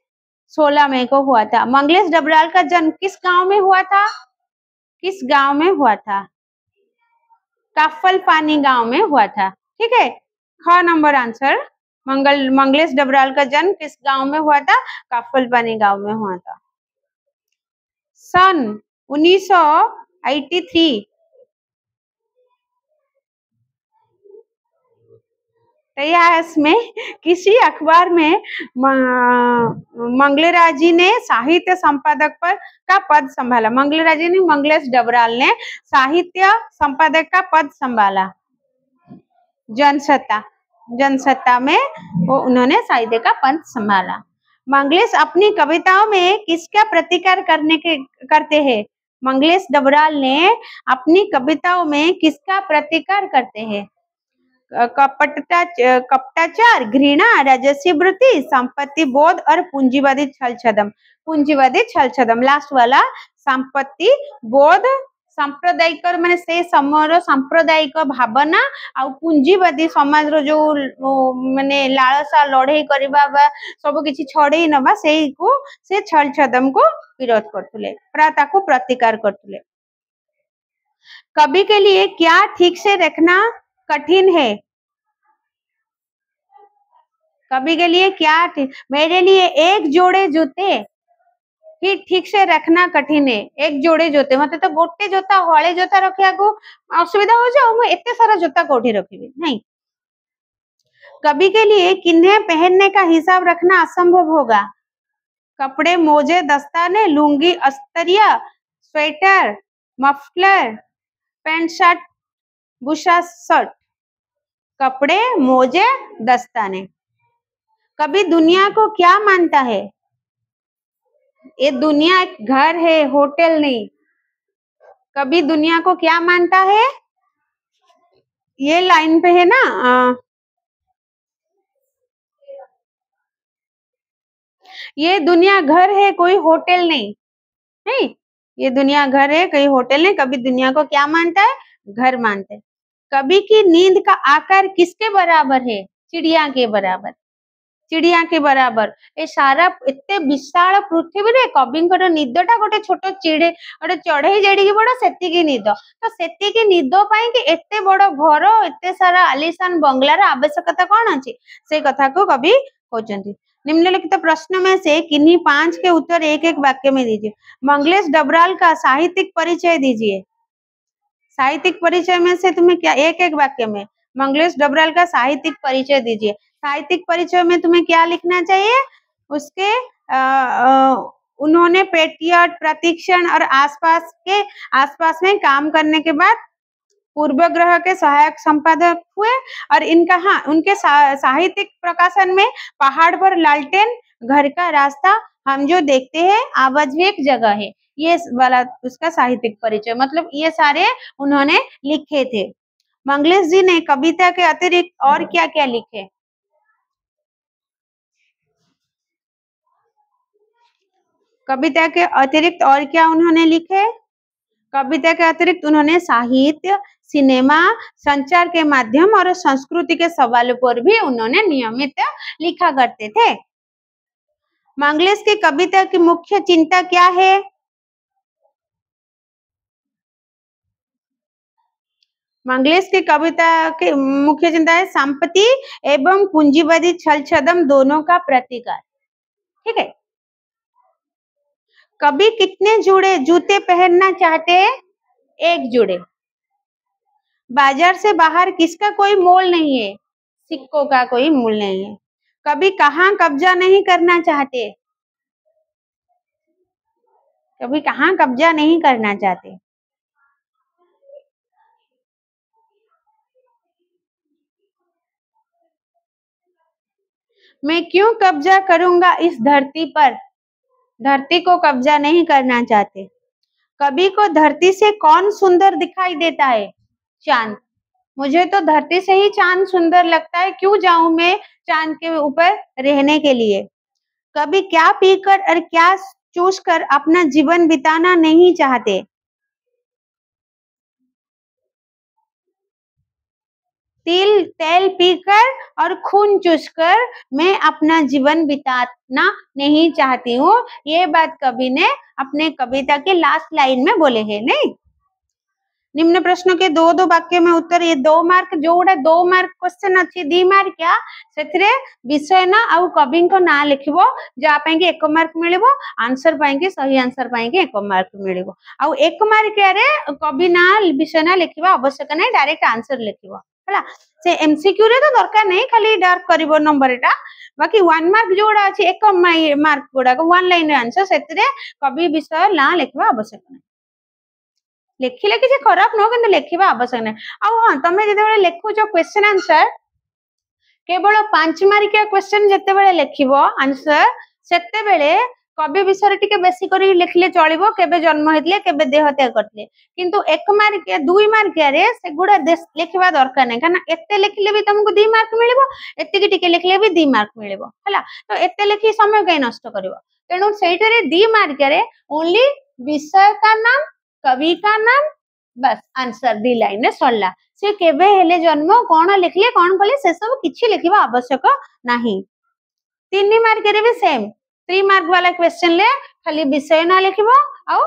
16 मई को हुआ था। मंगलेश डबराल का जन्म किस गांव में हुआ था? किस गांव में हुआ था? काफल पानी गांव में हुआ था। ठीक है, ख नंबर आंसर। मंगलेश डबराल का जन्म किस गांव में हुआ था? काफल पानी गांव में हुआ था। सन 1983 इतिहास में किसी अखबार में मंगलेराज जी ने साहित्य संपादक पर का पद संभाला? मंगलेराज जी ने, मंगलेश डबराल ने साहित्य संपादक का पद संभाला। जनसत्ता, जनसत्ता में वो उन्होंने साहित्य का पद संभाला। मंगलेश अपनी कविताओं में किसका प्रतिकार करते हैं? मंगलेश डबराल ने अपनी कविताओं में किसका प्रतिकार करते हैं? कपटाचार, घृणा, राजसी वृत्ति, संपत्ति बोध और पूंजीवादी छल छदम। पूंजीवादी छल छदम लास्ट वाला संपत्ति बोध, सांप्रदायिक माने से समयर सांप्रदायिक भावना आ पूंजीवादी समाज रो जो माने लालसा लड़ाई करबा बा सब किछि छड़ेई नबा सेई को से छल छदम को विरोध करथुले, ताको प्रतिकार करथुले। कवि के लिए क्या ठीक से रखना कठिन है? कवि के लिए क्या मेरे लिए एक जोड़े जूते ही ठीक से रखना कठिन है। एक जोड़े जूते मते तो गोटे जोता हळे जोता रखिया को असुविधा हो जाओ, मैं एते सारा जोता कोठी रखिबी नहीं। कवि के लिए किन्हें पहनने का हिसाब रखना असंभव होगा? कपड़े, मोजे, दस्ताने, लुंगी, अस्तरिया, sweater, muffler, pant shirt, bush shirt. कपड़े, मोजे, दस्ताने। कभी दुनिया को क्या मानता है? ये दुनिया एक घर है, होटल नहीं। कभी दुनिया को क्या मानता है? ये लाइन पे है ना, ये दुनिया घर है, कोई होटल नहीं। नहीं, ये दुनिया घर है, कोई होटल नहीं। कभी दुनिया को क्या मानता है? घर मानते हैं। कभी की नींद का आकार किसके बराबर है? चिड़िया के बराबर। चिड़िया के बराबर। ए सारा एते विशाल पृथ्वी रे कविंकर निदटा गोटे छोट चिड़े गोटे चढ़ई जेडी बड़ सेति की निद, तो सेति की निद पई कि एते बड़ घर एते सारा आलिशान बंगलार आवश्यकता कौन अछि? से कथा को कवि कहउचंती। निम्नलिखित प्रश्न में से किन्हीं 5 के उत्तर एक एक वाक्य में दीजिए। मंगलेश डबराल का साहित्यिक परिचय दीजिए। साहित्यिक परिचय में से तुम्हें क्या एक एक वाक्य में मंगलेश डबराल का साहित्यिक परिचय दीजिए। साहित्यिक परिचय में तुम्हें क्या लिखना चाहिए? उसके उन्होंने पेट्रियट, प्रतीक्षण और आसपास में काम करने के बाद पूर्वग्रह के सहायक संपादक हुए। और इनका उनके साहित्यिक प्रकाशन में पहाड़ पर लालटेन, घर का रास्ता, हम जो देखते हैं, आवाज भी एक जगह है, ये वाला उसका साहित्यिक परिचय। मतलब ये सारे उन्होंने लिखे थे। मंगलेश जी ने कविता के अतिरिक्त और क्या क्या लिखे? कविता के अतिरिक्त और क्या उन्होंने लिखे? कविता के अतिरिक्त उन्होंने साहित्य, सिनेमा, संचार के माध्यम और संस्कृति के सवालों पर भी उन्होंने नियमित लिखा करते थे। मंगलेश की कविता की मुख्य चिंता क्या है? मंगलेश की कविता की मुख्य चिंता है संपत्ति एवं पूंजीवादी छल छदम दोनों का प्रतिकार। ठीक है। कवि कितने जोड़े जूते पहनना चाहते हैं? एक जोड़े। बाजार से बाहर किसका कोई मोल नहीं है? सिक्कों का कोई मोल नहीं है। कभी कहाँ कब्जा नहीं करना चाहते? कभी कहाँ कब्जा नहीं करना चाहते? मैं क्यों कब्जा करूंगा इस धरती पर? धरती को कब्जा नहीं करना चाहते। कवि को धरती से कौन सुंदर दिखाई देता है? चांद। मुझे तो धरती से ही चांद सुंदर लगता है, क्यों जाऊं मैं चांद के ऊपर रहने के लिए? कभी क्या पीकर और क्या चूस कर अपना जीवन बिताना नहीं चाहते। तिल तेल पीकर और खून चूसकर मैं अपना जीवन बिताना नहीं चाहती हूँ। ये बात कवि ने अपने कविता के लास्ट लाइन में बोले हैं। नहीं, निम्न प्रश्न के दो दो वाक्य में उत्तर। ये 2 मार्क जो गोटे 2 मार्क क्वेश्चन अच्छी 2 मार्क क्या से विषय ना आउ कवि को ना लिखिबो जापाई के 1 मार्क मिलिबो, आंसर पाई के सही आंसर पाई के 1 मार्क मिलिबो। आउ 1 मार्क रे कवि ना विषय ना लिखिबा आवश्यक नहीं, डायरेक्ट आंसर लिखिबो हला। से एमसीक्यू रे तो दरकार नहीं, खाली डार्क करिवो नंबर एटा। बाकी 1 मार्क जोड़ा अछि 1 मार्क गोडा को 1 लाइन आंसर से कवि विषय ना लिखिबा आवश्यक नहीं। लेखिले कि खराब नुह कि लेखा आवश्यक नहीं। हाँ तुम जो लेखुच क्वेश्चन आंसर केवल 5 मार्किया क्वेश्चन जिते लिखिब आंसर से कवि विषय टिके बेसी कर लिखले चलो, केबे जन्म होते केबे देह त्याग करते, किंतु 1 मार्किया 2 मार्किया से गुड़ा लिखा दरकार नहीं। कारण एत लिखले भी तुमको 2 मार्क मिल, एति टिके लिखले भी 2 मार्क मिल है। तो एत लिखी समय कहीं नष्ट कर, तेणु से 2 मार्किया ओनली विषय का नाम कवि का नाम बस आंसर 2 लाइन में सरला। से केबे हेले जन्म कौन लिखले कौन कले से सब किछि लिखिबा आवश्यक नाही। 3 मार्क रे भी सेम 3 मार्क वाला क्वेश्चन ले खाली विषय ना लिखिबो आउ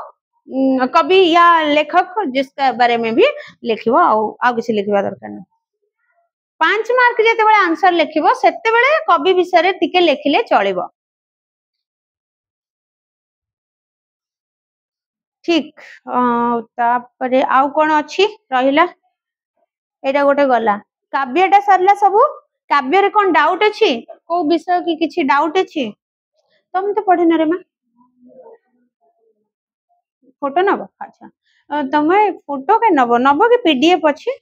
कवि या लेखक जिसका बारे में भी लिखिबो आउ किछि लिखिबा दरकार नहीं। 5 मार्क जेते बेले आंसर लिखिबो सेते बेले कवि विषय रे टिके लिखिले चलिबो। ठीक तापरे आउ कोन अछि रहिला एटा गोटे गला काव्यटा सरला सब। काव्य रे कोन डाउट अछि को विषय की किछि डाउट अछि तुम तो पढ़ी न रे मां फोटो नब। अच्छा तमे फोटो के नब नब कि पीडीएफ अछि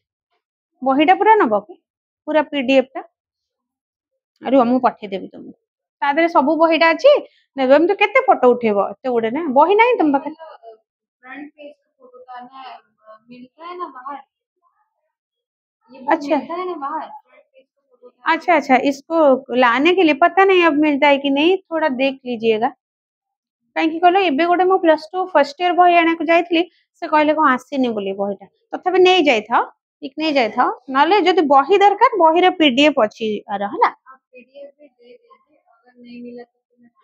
बहीटा पूरा नब कि पूरा पीडीएफ टा। अरे मु पठे देबी तुमको ता देरे सब बहीटा अछि नेबे हम तो केते फोटो उठेबो एते गुडे ना बही नहीं तुम पाखे। फ्रंट पेज का फोटो का ना मिलता है ना बाहर, ये अच्छा मिलता है ना बाहर। अच्छा अच्छा इसको लाने के लिए पता नहीं अब मिलता है कि नहीं, थोड़ा देख लीजिएगा। कहीं कहलो एबे गोटे मो +2 फर्स्ट ईयर बही आने को जाइतली से कहले को आसीनी बोली बहीटा तथापि नहीं जाई था ठीक नहीं जाई था नाले जदी बही दरकार बही रे पीडीएफ अछि आर हला आप पीडीएफ भी दे दीजिए अगर नहीं मिला तो।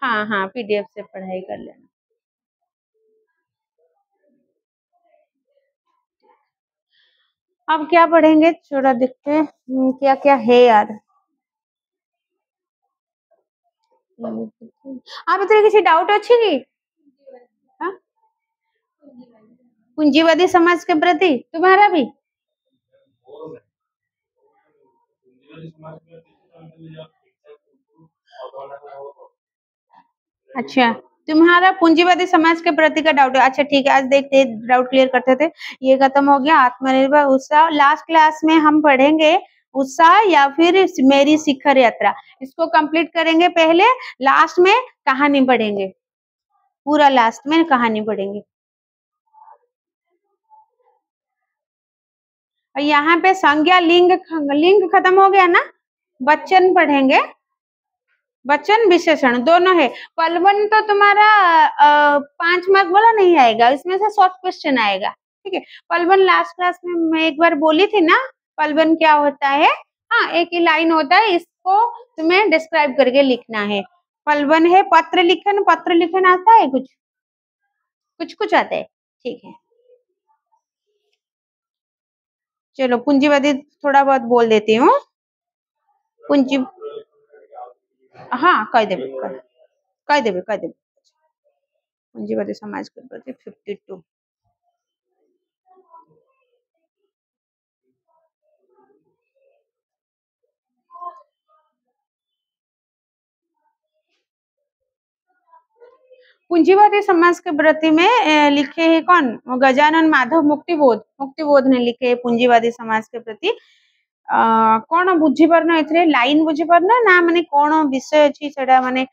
हां हां पीडीएफ से पढ़ाई कर लेना। अब क्या पढ़ेंगे थोड़ा देखते हैं क्या क्या है यार। आप इतने किसी डाउट अच्छी की हाँ? पूंजीवादी समाज के प्रति तुम्हारा भी अच्छा तुम्हारा पूंजीवादी समाज के प्रति का डाउट है। अच्छा ठीक है आज देखते डाउट क्लियर करते थे। ये खत्म हो गया आत्मनिर्भर उत्साह। लास्ट क्लास में हम पढ़ेंगे उत्साह या फिर मेरी शिखर यात्रा, इसको कंप्लीट करेंगे। पहले लास्ट में कहानी पढ़ेंगे, पूरा लास्ट में कहानी पढ़ेंगे। और यहाँ पे संज्ञा लिंग लिंग खत्म हो गया ना, वचन पढ़ेंगे, वचन विशेषण दोनों है। पलवन तो तुम्हारा 5 मार्क वाला नहीं आएगा, इसमें से शॉर्ट क्वेश्चन आएगा। ठीक है पलवन लास्ट क्लास में मैं एक बार बोली थी ना पलवन क्या होता है। हाँ एक ही लाइन होता है, इसको तुम्हें डिस्क्राइब करके लिखना है। पलवन है पत्र लिखन आता है कुछ कुछ कुछ आता है। ठीक है चलो पूंजीवादी थोड़ा बहुत बोल देती हूँ। पूंजी हाँ कह देबे पूंजीवादी समाज के प्रति 52। पूंजीवादी समाज के प्रति में लिखे है कौन गजानन माधव मुक्तिबोध ने लिखे है पूंजीवादी समाज के प्रति। कौन बुझी पारना एथरे लाइन बुझी पारना ना माने कौन विषय अछि सेडा माने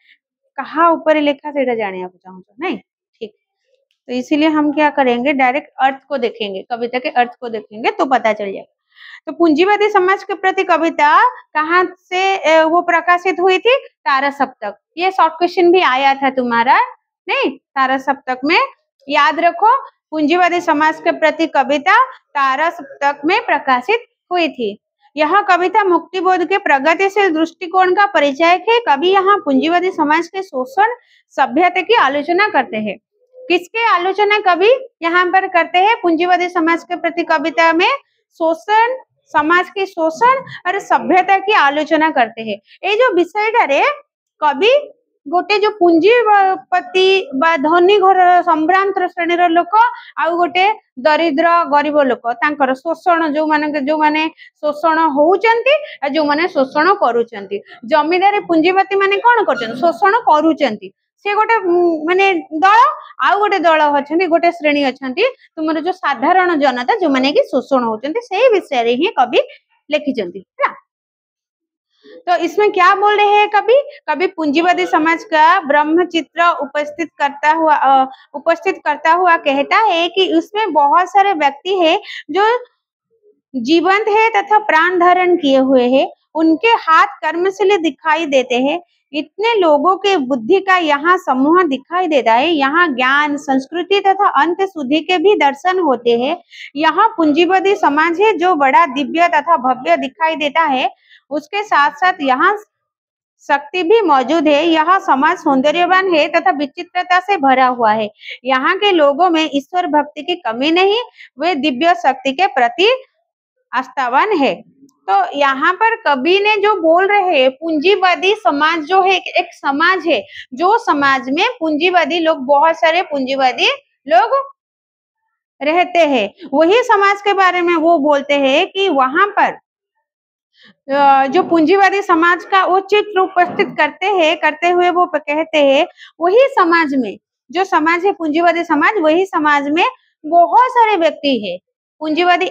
कहा ऊपर लिखा सेडा जानिया को चाहूँ नहीं। ठीक तो इसीलिए हम क्या करेंगे डायरेक्ट अर्थ को देखेंगे, कविता के अर्थ को देखेंगे तो पता चल जाएगा। तो पूंजीवादी समाज के प्रति कविता कहाँ से वो प्रकाशित हुई थी? तारा सप्तक। ये शॉर्ट क्वेश्चन भी आया था तुम्हारा, नहीं? तारा सप्तक में याद रखो, पूंजीवादी समाज के प्रति कविता तारा सप्तक में प्रकाशित हुई थी। यह कविता मुक्तिबोध के प्रगतिशील दृष्टिकोण का परिचय है। कवि यहाँ पूंजीवादी समाज के शोषण सभ्यता की आलोचना करते हैं। किसके आलोचना कवि यहाँ पर करते हैं? पूंजीवादी समाज के प्रति कविता में शोषण, समाज के शोषण और सभ्यता की आलोचना करते हैं। ये जो विषयटारे कवि गोटे जो पूंजीपति बा धनी घर संभ्रांत श्रेणी लोक आ गोटे दरिद्र गरीब लोक तांकर शोषण जो माने शोषण होउचंती जो माने शोषण करूचंती। जमीदार पूंजीपति माने कोन करचंती? शोषण करूचंती। से गोटे माने दल आउ गोटे दल अछंती, गोटे श्रेणी अछंती तुमर जो साधारण जनता जो माने कि शोषण होचंती, से विषय रे ही कवि लिखिचंती। तो इसमें क्या बोल रहे हैं कवि? कवि पूंजीवादी समाज का ब्रह्म चित्र उपस्थित करता हुआ कहता है कि उसमें बहुत सारे व्यक्ति हैं जो जीवंत है तथा प्राण धारण किए हुए हैं। उनके हाथ कर्मशील दिखाई देते हैं। इतने लोगों के बुद्धि का यहाँ समूह दिखाई देता है। यहाँ ज्ञान, संस्कृति तथा अंत शुद्धि के भी दर्शन होते हैं। यहाँ पूंजीवादी समाज है जो बड़ा दिव्य तथा भव्य दिखाई देता है। उसके साथ साथ यहाँ शक्ति भी मौजूद है। यह समाज सौंदर्यवान है तथा विचित्रता से भरा हुआ है। यहाँ के लोगों में ईश्वर भक्ति की कमी नहीं, वे दिव्य शक्ति के प्रति आस्थावान है। तो यहाँ पर कवि ने जो बोल रहे हैं, पूंजीवादी समाज जो है एक समाज है जो समाज में पूंजीवादी लोग, बहुत सारे पूंजीवादी लोग रहते हैं। वही समाज के बारे में वो बोलते हैं कि वहां पर जो पूंजीवादी समाज का वो चित्र उपस्थित करते हुए वो कहते हैं वही समाज में, जो समाज है पूंजीवादी समाज, वही समाज में बहुत सारे व्यक्ति है। पूंजीवादी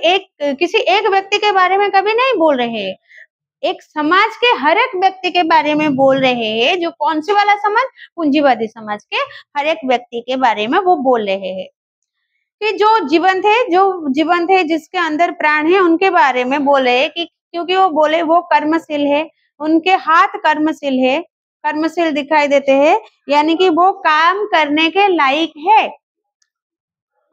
किसी एक व्यक्ति के बारे में कभी नहीं बोल रहे हैं, एक समाज के हर एक व्यक्ति के बारे में बोल रहे हैं। जो कौन सी वाला समाज? पूंजीवादी समाज के हर एक व्यक्ति के बारे में वो बोल रहे हैं कि जो जीवंत है जिसके अंदर प्राण है, उनके बारे में बोले कि क्योंकि वो बोले वो कर्मशील है, उनके हाथ कर्मशील है, कर्मशील दिखाई देते हैं, यानी कि वो काम करने के लायक है।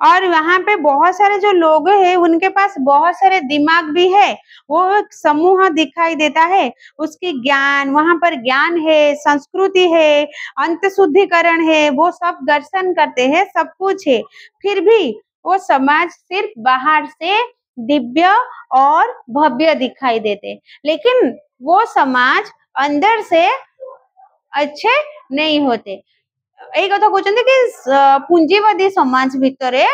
और वहां पे बहुत सारे जो लोग हैं उनके पास बहुत सारे दिमाग भी है। वो एक समूह दिखाई देता है। उसकी ज्ञान, वहां पर ज्ञान है, संस्कृति है, अंत शुद्धिकरण है, वो सब दर्शन करते हैं, सब कुछ है। फिर भी वो समाज सिर्फ बाहर से दिव्य और भव्य दिखाई देते, लेकिन वो समाज अंदर से अच्छे नहीं होते। एई कथा कहते कि पूंजीवादी समाज भितरे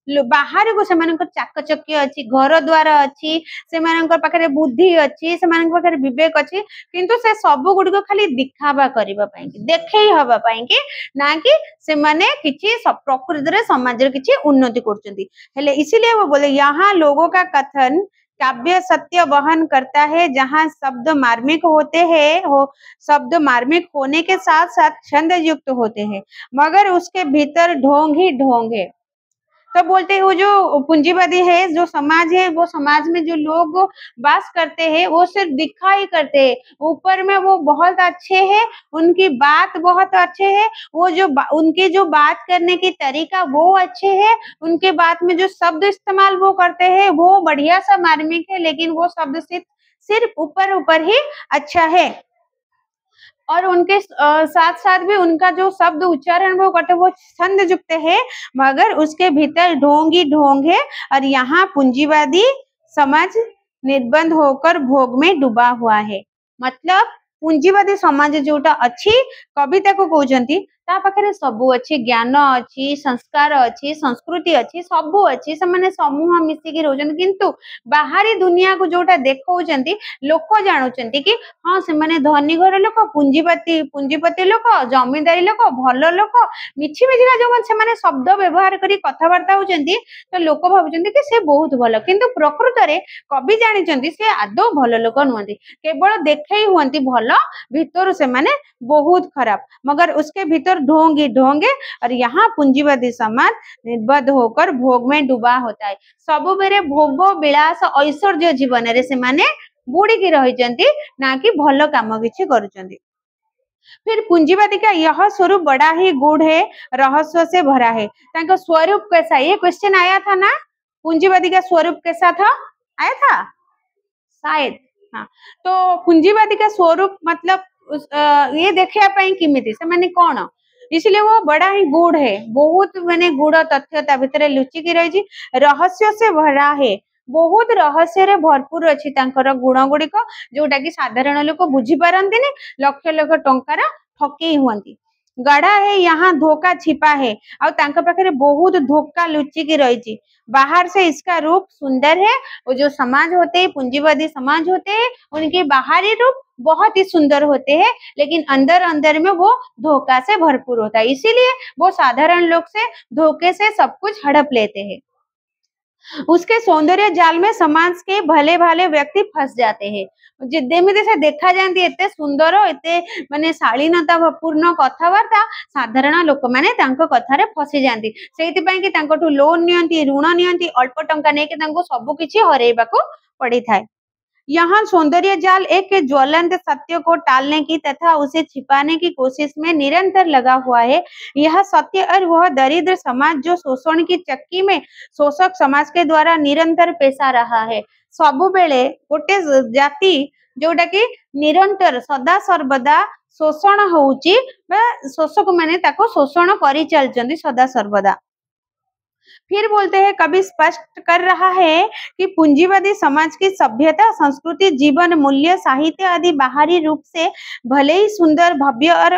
बाहर को सेमानकर चाकचक्य अच्छी, घर द्वार अच्छी, सेमानकर पाखरे बुद्धि अच्छी, सेमानकर पाखरे विवेक अच्छी, किंतु से सब गुडी को खाली दिखावा करबा पई कि देखै हबा पई कि ना कि से माने किछि प्रकृति रे समाज रे किछि उन्नति करचंती। हेले इसीलिए वो बोले यहाँ लोगों का कथन काव्य सत्य वहन करता है, जहाँ शब्द मार्मिक होते हैं, शब्द मार्मिक होने के साथ साथ छंद युक्त होते हैं, मगर उसके भीतर ढोंग ही ढोंग है। तो बोलते हैं वो जो पूंजीवादी है, जो समाज है, वो समाज में जो लोग वास करते हैं वो सिर्फ दिखाई करते हैं, ऊपर में वो बहुत अच्छे हैं, उनकी बात बहुत अच्छे है, वो जो उनके जो बात करने की तरीका वो अच्छे है, उनके बात में जो शब्द इस्तेमाल वो करते हैं वो बढ़िया सा मार्मिक है, लेकिन वो शब्द सिर्फ ऊपर ही अच्छा है। और उनके साथ साथ भी उनका जो शब्द उच्चारण वो करते वो छंद युक्त है, मगर उसके भीतर ढोंग ही ढोंग है। और यहाँ पूंजीवादी समाज निर्बंध होकर भोग में डूबा हुआ है। मतलब पूंजीवादी समाज जोटा अच्छी कविता को कहते ता पाखरे सबु अच्छी, ज्ञान अच्छी, संस्कार अच्छी, संस्कृति अच्छी, सबु अच्छी, से माने समूह मिसिकी रहउछन, किंतु बाहरी दुनिया को जोटा देखौछंती लोक जानउछंती कि हां से माने धनी घर लोक, पूंजीपति लोक, जमींदारी लोक, भलो लोक, मिछि मिछिका जो से माने शब्द व्यवहार करी कथावार्ता होछंती, तो लोक भाबुछंती कि से बहुत भलो, किंतु प्रकृत रे कवि जानिछंती से आदौ भलो लोक नुहंती, केवल देखै हुअंती भलो, भीतर से माने बहुत खराब। मगर उसके भीतर होकर ढोंगी ढोंगे और यहाँ पूंजीवादी समाज निर्बद्ध होकर भोग में डूबा होता है। सब बेरे भोग विलास ऐश्वर्य जीवन रे से माने बुड़ी की रहिचंती ना कि भलो काम किछि करूचंती। फिर पूंजीवादी का यह स्वरूप बड़ा ही गूढ़ है, रहस्य से भरा है। तांका स्वरूप कैसा, ये क्वेश्चन आया था ना, पूंजीवादी का स्वरूप कैसा था, आया था शायद। हाँ, तो पूंजीवादी का स्वरूप मतलब ये देखिया पई किमिति से माने कोन, इसलिए वो बड़ा ही गूढ़ है, बहुत माने गूढ़ तथ्य ता भितरे लुचि की रही, रहस्य से भरा है, बहुत रहस्य रे भरपूर अछि तांकर गुण गुडी को, जोटा कि साधारण लोक बुझी पारंती ने, लक्ष लक्ष टंकार ठकेई हुअंती। गढ़ा है यहाँ धोखा छिपा है, और तांका पाखरे बहुत धोखा लुचि की रही। बाहर से इसका रूप सुंदर है, वो जो समाज होते हैं, पूंजीवादी समाज होते हैं, उनके बाहरी रूप बहुत ही सुंदर होते हैं, लेकिन अंदर अंदर में वो धोखा से भरपूर होता है। इसीलिए वो साधारण लोग से धोखे से सब कुछ हड़प लेते हैं। उसके सौंदर्य जाल में समाज के भले भाले व्यक्ति फंस जाते हैं। जेमिति से देखा जाती एते सुंदर एते माने शालीनता पूर्ण कथावार्ता साधारण लोक माने तांको कथारे फसी जाती, सेति पई कि तांकोठु लोन नियंती, ऋण नियंती, अल्प टंका नेके तांको सब किछि हरेबाको पड़ी थाए। यहाँ सौंदर्य जाल एक ज्वलंत सत्य को टालने की तथा उसे छिपाने की कोशिश में निरंतर लगा हुआ है। यह सत्य और वह दरिद्र समाज जो शोषण की चक्की में शोषक समाज के द्वारा निरंतर पेशा रहा है। सबु बेले गोटे जाति जोटा कि निरंतर सदा सर्वदा शोषण होउची बा शोषक माने ताको शोषण करि चलचंदी सदा सर्वदा। फिर बोलते हैं, कवि स्पष्ट कर रहा है कि पूंजीवादी समाज की सभ्यता, संस्कृति, जीवन मूल्य, साहित्य आदि बाहरी रूप से भले ही सुंदर, भव्य और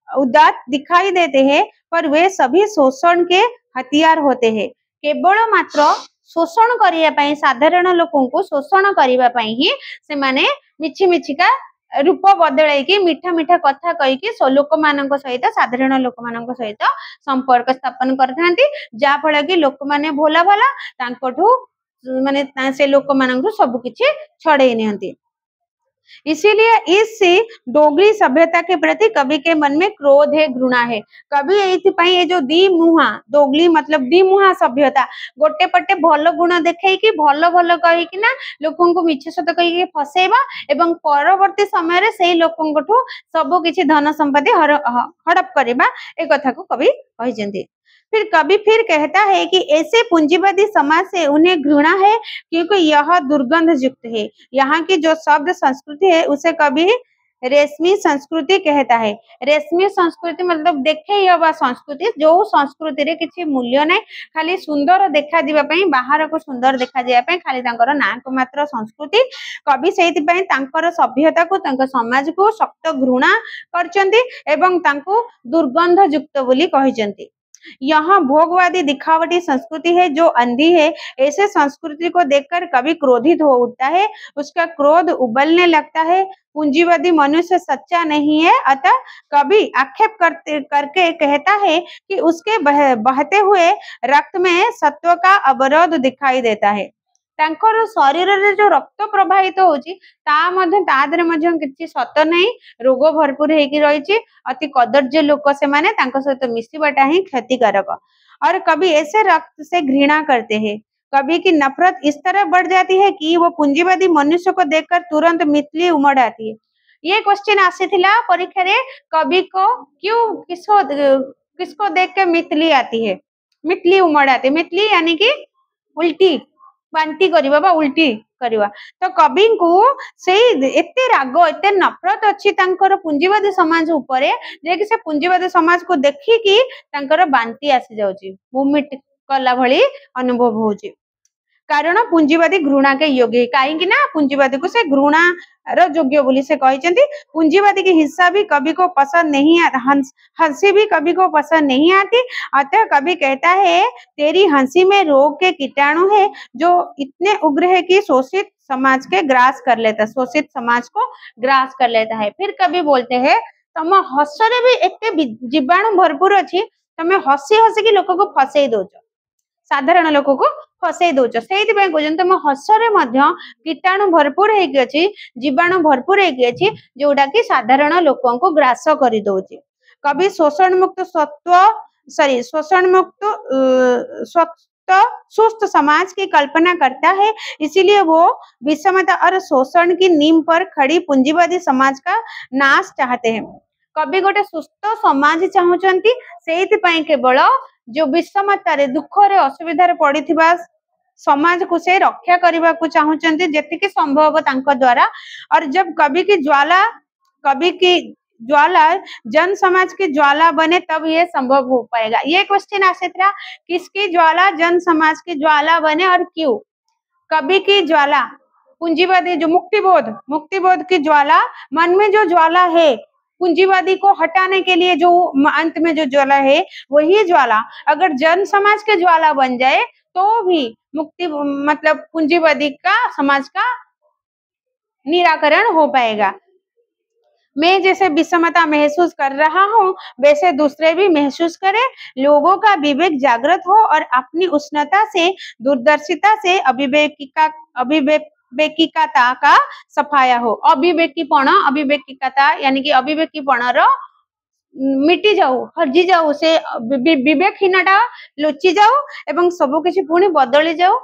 उदात्त दिखाई देते हैं, पर वे सभी शोषण के हथियार होते हैं। केवल मात्र शोषण करिया पई, साधारण लोकों को शोषण करिवा पई ही से माने मिछि मिछिका रूप बदलाई की मीठा मीठा कथा कही कि लोक मानक सहित, साधारण लोक मानक सहित संपर्क स्थापन करथांती, जा फल कि लोक माने भोला भला तांकोठु माने से लोक मानक सब किछि छड़े नियंती। इसीलिए इस डोगरी सभ्यता के प्रति कवि के मन में क्रोध है, घृणा है। कवि ये जो दी मुहा दोगली मतलब दी मुहा सभ्यता, गोटे पटे भल गुण देखई कि भल भल कही कि ना लोकों को मिछ सत कही फसेबा एवं परवर्ती समय रे सेही लोकोंठु सब किछि धन संपत्ति हड़प करबा, ए कथा को कवि कहिसेंती। फिर कवि फिर कहता है कि ऐसे पूंजीवादी समाज से उन्हें घृणा है क्योंकि यह दुर्गंध युक्त है। यहाँ की जो शब्द संस्कृति है उसे कवि रेशमी संस्कृति कहता है। रेशमी संस्कृति मतलब देखे हवा संस्कृति, जो संस्कृति रे किछि मूल्य नहीं, खाली सुंदर देखा दिबा पई, बाहर को सुंदर देखा दिबा पई खाली तांकर नाम को मात्र संस्कृति। कवि सेति पई तांकर सभ्यता को, तांकर समाज को सख्त घृणा करचंती एवं तांको दुर्गंध युक्त बोली कहिचंती। यहाँ भोगवादी दिखावटी संस्कृति है जो अंधी है। ऐसे संस्कृति को देखकर कवि क्रोधित हो उठता है, उसका क्रोध उबलने लगता है। पूंजीवादी मनुष्य सच्चा नहीं है, अतः कवि आक्षेप करके कहता है कि उसके बहते हुए रक्त में सत्व का अवरोध दिखाई देता है। तांकर शरीर रे जो रक्त प्रवाहित होची ता मध्ये तादरे मध्ये किछि सत नहीं, रोग भरपूर हेकी रहिछि, अति कदर्य लोक से माने तांको सहित मिसिबाटा ही क्षतिकारक। और कभी ऐसे रक्त से घृणा करते हैं। कभी की नफरत इस तरह बढ़ जाती है कि वो पूंजीवादी मनुष्य को देखकर तुरंत मितली उमड़ आती है। ये क्वेश्चन आसीथिला परीक्षा रे, कवि को क्यों किसको देख के मितली आती है, मितली उमड़ आती है। मितली यानी कि उल्टी बांती करिबा बा उल्टी करिबा। तो कवि को से एते राग एते नफरत अछि तांकर पूंजीवादी समाज उपरे, जे कि से पूंजीवादी समाज को देखि कि तांकर बांती आसी जाउची, वोमिट कला भली अनुभव होउची। कारण पूंजीवादी घृणा के योग्य, काहे कि ना पूंजीवादी को से घृणा रो योग्य बोली से कहिचंती। पूंजीवादी की हिस्सा भी कवि को पसंद नहीं आता, हंसी भी कवि को पसंद नहीं आती। अतः कवि कहता है, तेरी हंसी में रोग के कीटाणु है जो इतने उग्र है कि शोषित समाज के ग्रास कर लेता, शोषित समाज को ग्रास कर लेता है। फिर कवि बोलते हैं, तम हसरे भी एते जीवाणु भरपूर अछि, तमे हसी हसी की लोक को फसेई दोच, साधारण लोक को फसेई दोच। सेति पय कहजन तम हसरे मध्य कीटाणु भरपूर हेकी अछि, जीवाणु भरपूर हेकी अछि, जोडा कि साधारण लोकों को ग्रास करि दोची। कवि शोषण मुक्त शोषण मुक्त सुस्त समाज की कल्पना करता है, इसीलिए वो विषमता और शोषण की नींव पर खड़ी पूंजीवादी समाज का नाश चाहते हैं। कवि गोटे सुस्थ समाज चाहूचंती, सेहिति पई केवल जो विषमता रे दुख रे असुविधा रे पड़िथिबा समाज को से रक्षा करने को चाहूचंती जेतिके संभव तांको द्वारा। और जब कवि की ज्वाला जन समाज की ज्वाला बने तब ये संभव हो पाएगा। ये क्वेश्चन आसे था, किसकी ज्वाला जन समाज की ज्वाला बने और क्यों? कवि की ज्वाला पूंजीवादी जो मुक्तिबोध की ज्वाला, मन में जो ज्वाला है पूंजीवादी को हटाने के लिए जो अंत में जो ज्वाला है वही ज्वाला अगर जन समाज के ज्वाला बन जाए तो भी मुक्ति मतलब पूंजीवादी का समाज का निराकरण हो पाएगा। मैं जैसे विषमता महसूस कर रहा हूँ वैसे दूसरे भी महसूस करें, लोगों का विवेक जागृत हो और अपनी उष्णता से दूरदर्शिता से अविवेकिकता का सफाया हो। अविवेकिकता यानी कि अविवेकीपण मिटी जाऊ हरजी जाऊ से विवेकहीनता लुचि जाऊ एवं सब किछि पुणी बदली जाऊ।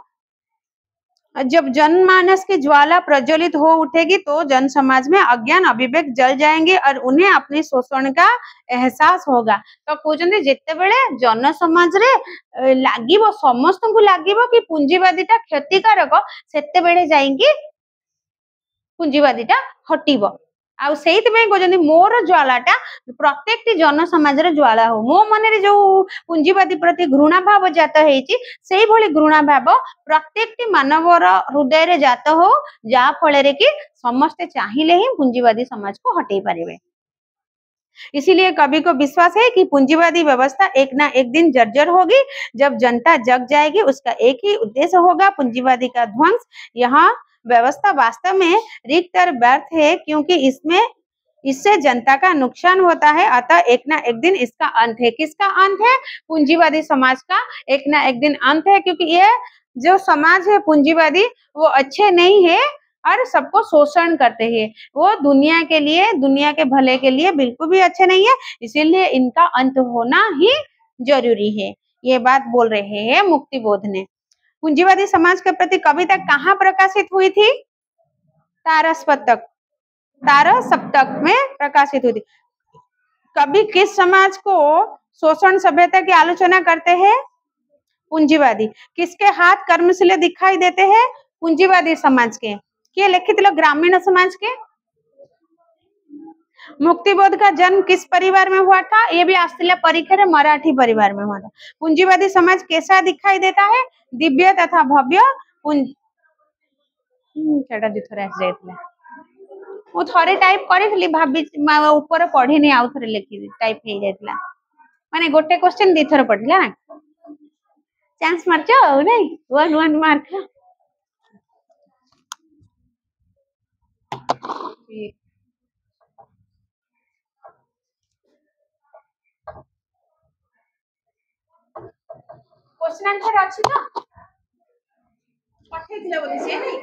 जब जनमानस की ज्वाला प्रज्वलित हो उठेगी तो जन समाज में अज्ञान अविवेक जल जाएंगे और उन्हें अपने शोषण का एहसास होगा। तो कहते जिते बेले जन समाज रे लागिबो समस्त को लागिबो कि पूंजीवादीटा क्षतिकारक सेते बेले जाएंगी पूंजीवादीटा हटिबो। आउ सेहित में कहते मोर ज्वालाटा प्रत्येक जन समाज रे ज्वाला हो। मो मन रे जो पूंजीवादी प्रति घृणा भाव जात हेची सेही भली घृणा भाव प्रत्येक मानवर हृदय रे जात हो, जा फल रे कि समस्त चाहिले ही पूंजीवादी समाज को हटेई पारिबे। इसीलिए कवि को विश्वास है कि पूंजीवादी व्यवस्था एक ना एक दिन जर्जर होगी। जब जनता जग जाएगी उसका एक ही उद्देश्य होगा, पूंजीवादी का ध्वंस। यहाँ व्यवस्था वास्तव में रिक्त और व्यर्थ है क्योंकि इससे जनता का नुकसान होता है। अतः एक ना एक दिन इसका अंत है। किसका अंत है? पूंजीवादी समाज का एक ना एक दिन अंत है, क्योंकि ये जो समाज है पूंजीवादी वो अच्छे नहीं है और सबको शोषण करते हैं। वो दुनिया के भले के लिए बिल्कुल भी अच्छे नहीं है, इसीलिए इनका अंत होना ही जरूरी है। ये बात बोल रहे हैं मुक्तिबोध ने। पूंजीवादी समाज के प्रति कविता कहाँ प्रकाशित हुई थी? तारा सप्तक में प्रकाशित हुई थी। कवि किस समाज को शोषण सभ्यता की आलोचना करते हैं? पूंजीवादी। किसके हाथ कर्मशील दिखाई देते हैं? पूंजीवादी समाज के। किए लिखित लोग ग्रामीण समाज के। मुक्तिबोध का जन्म किस परिवार में हुआ था? ये भी आस्तिला परीक्षा रे मराठी परिवार में हुआ था। पूंजीवादी समाज कैसा दिखाई देता है? दिव्य तथा भव्य। सेटा दिथर आस जायतला मु थरे टाइप करिथली भाबी ऊपर पढिनी आउ थरे लिखि टाइप हे जायतला माने गोटे क्वेश्चन दी थर पढला ना चांस मारचो नै 1 मार्क। क्वेश्चन आंसर अछि ना पठै दिला बोले से नै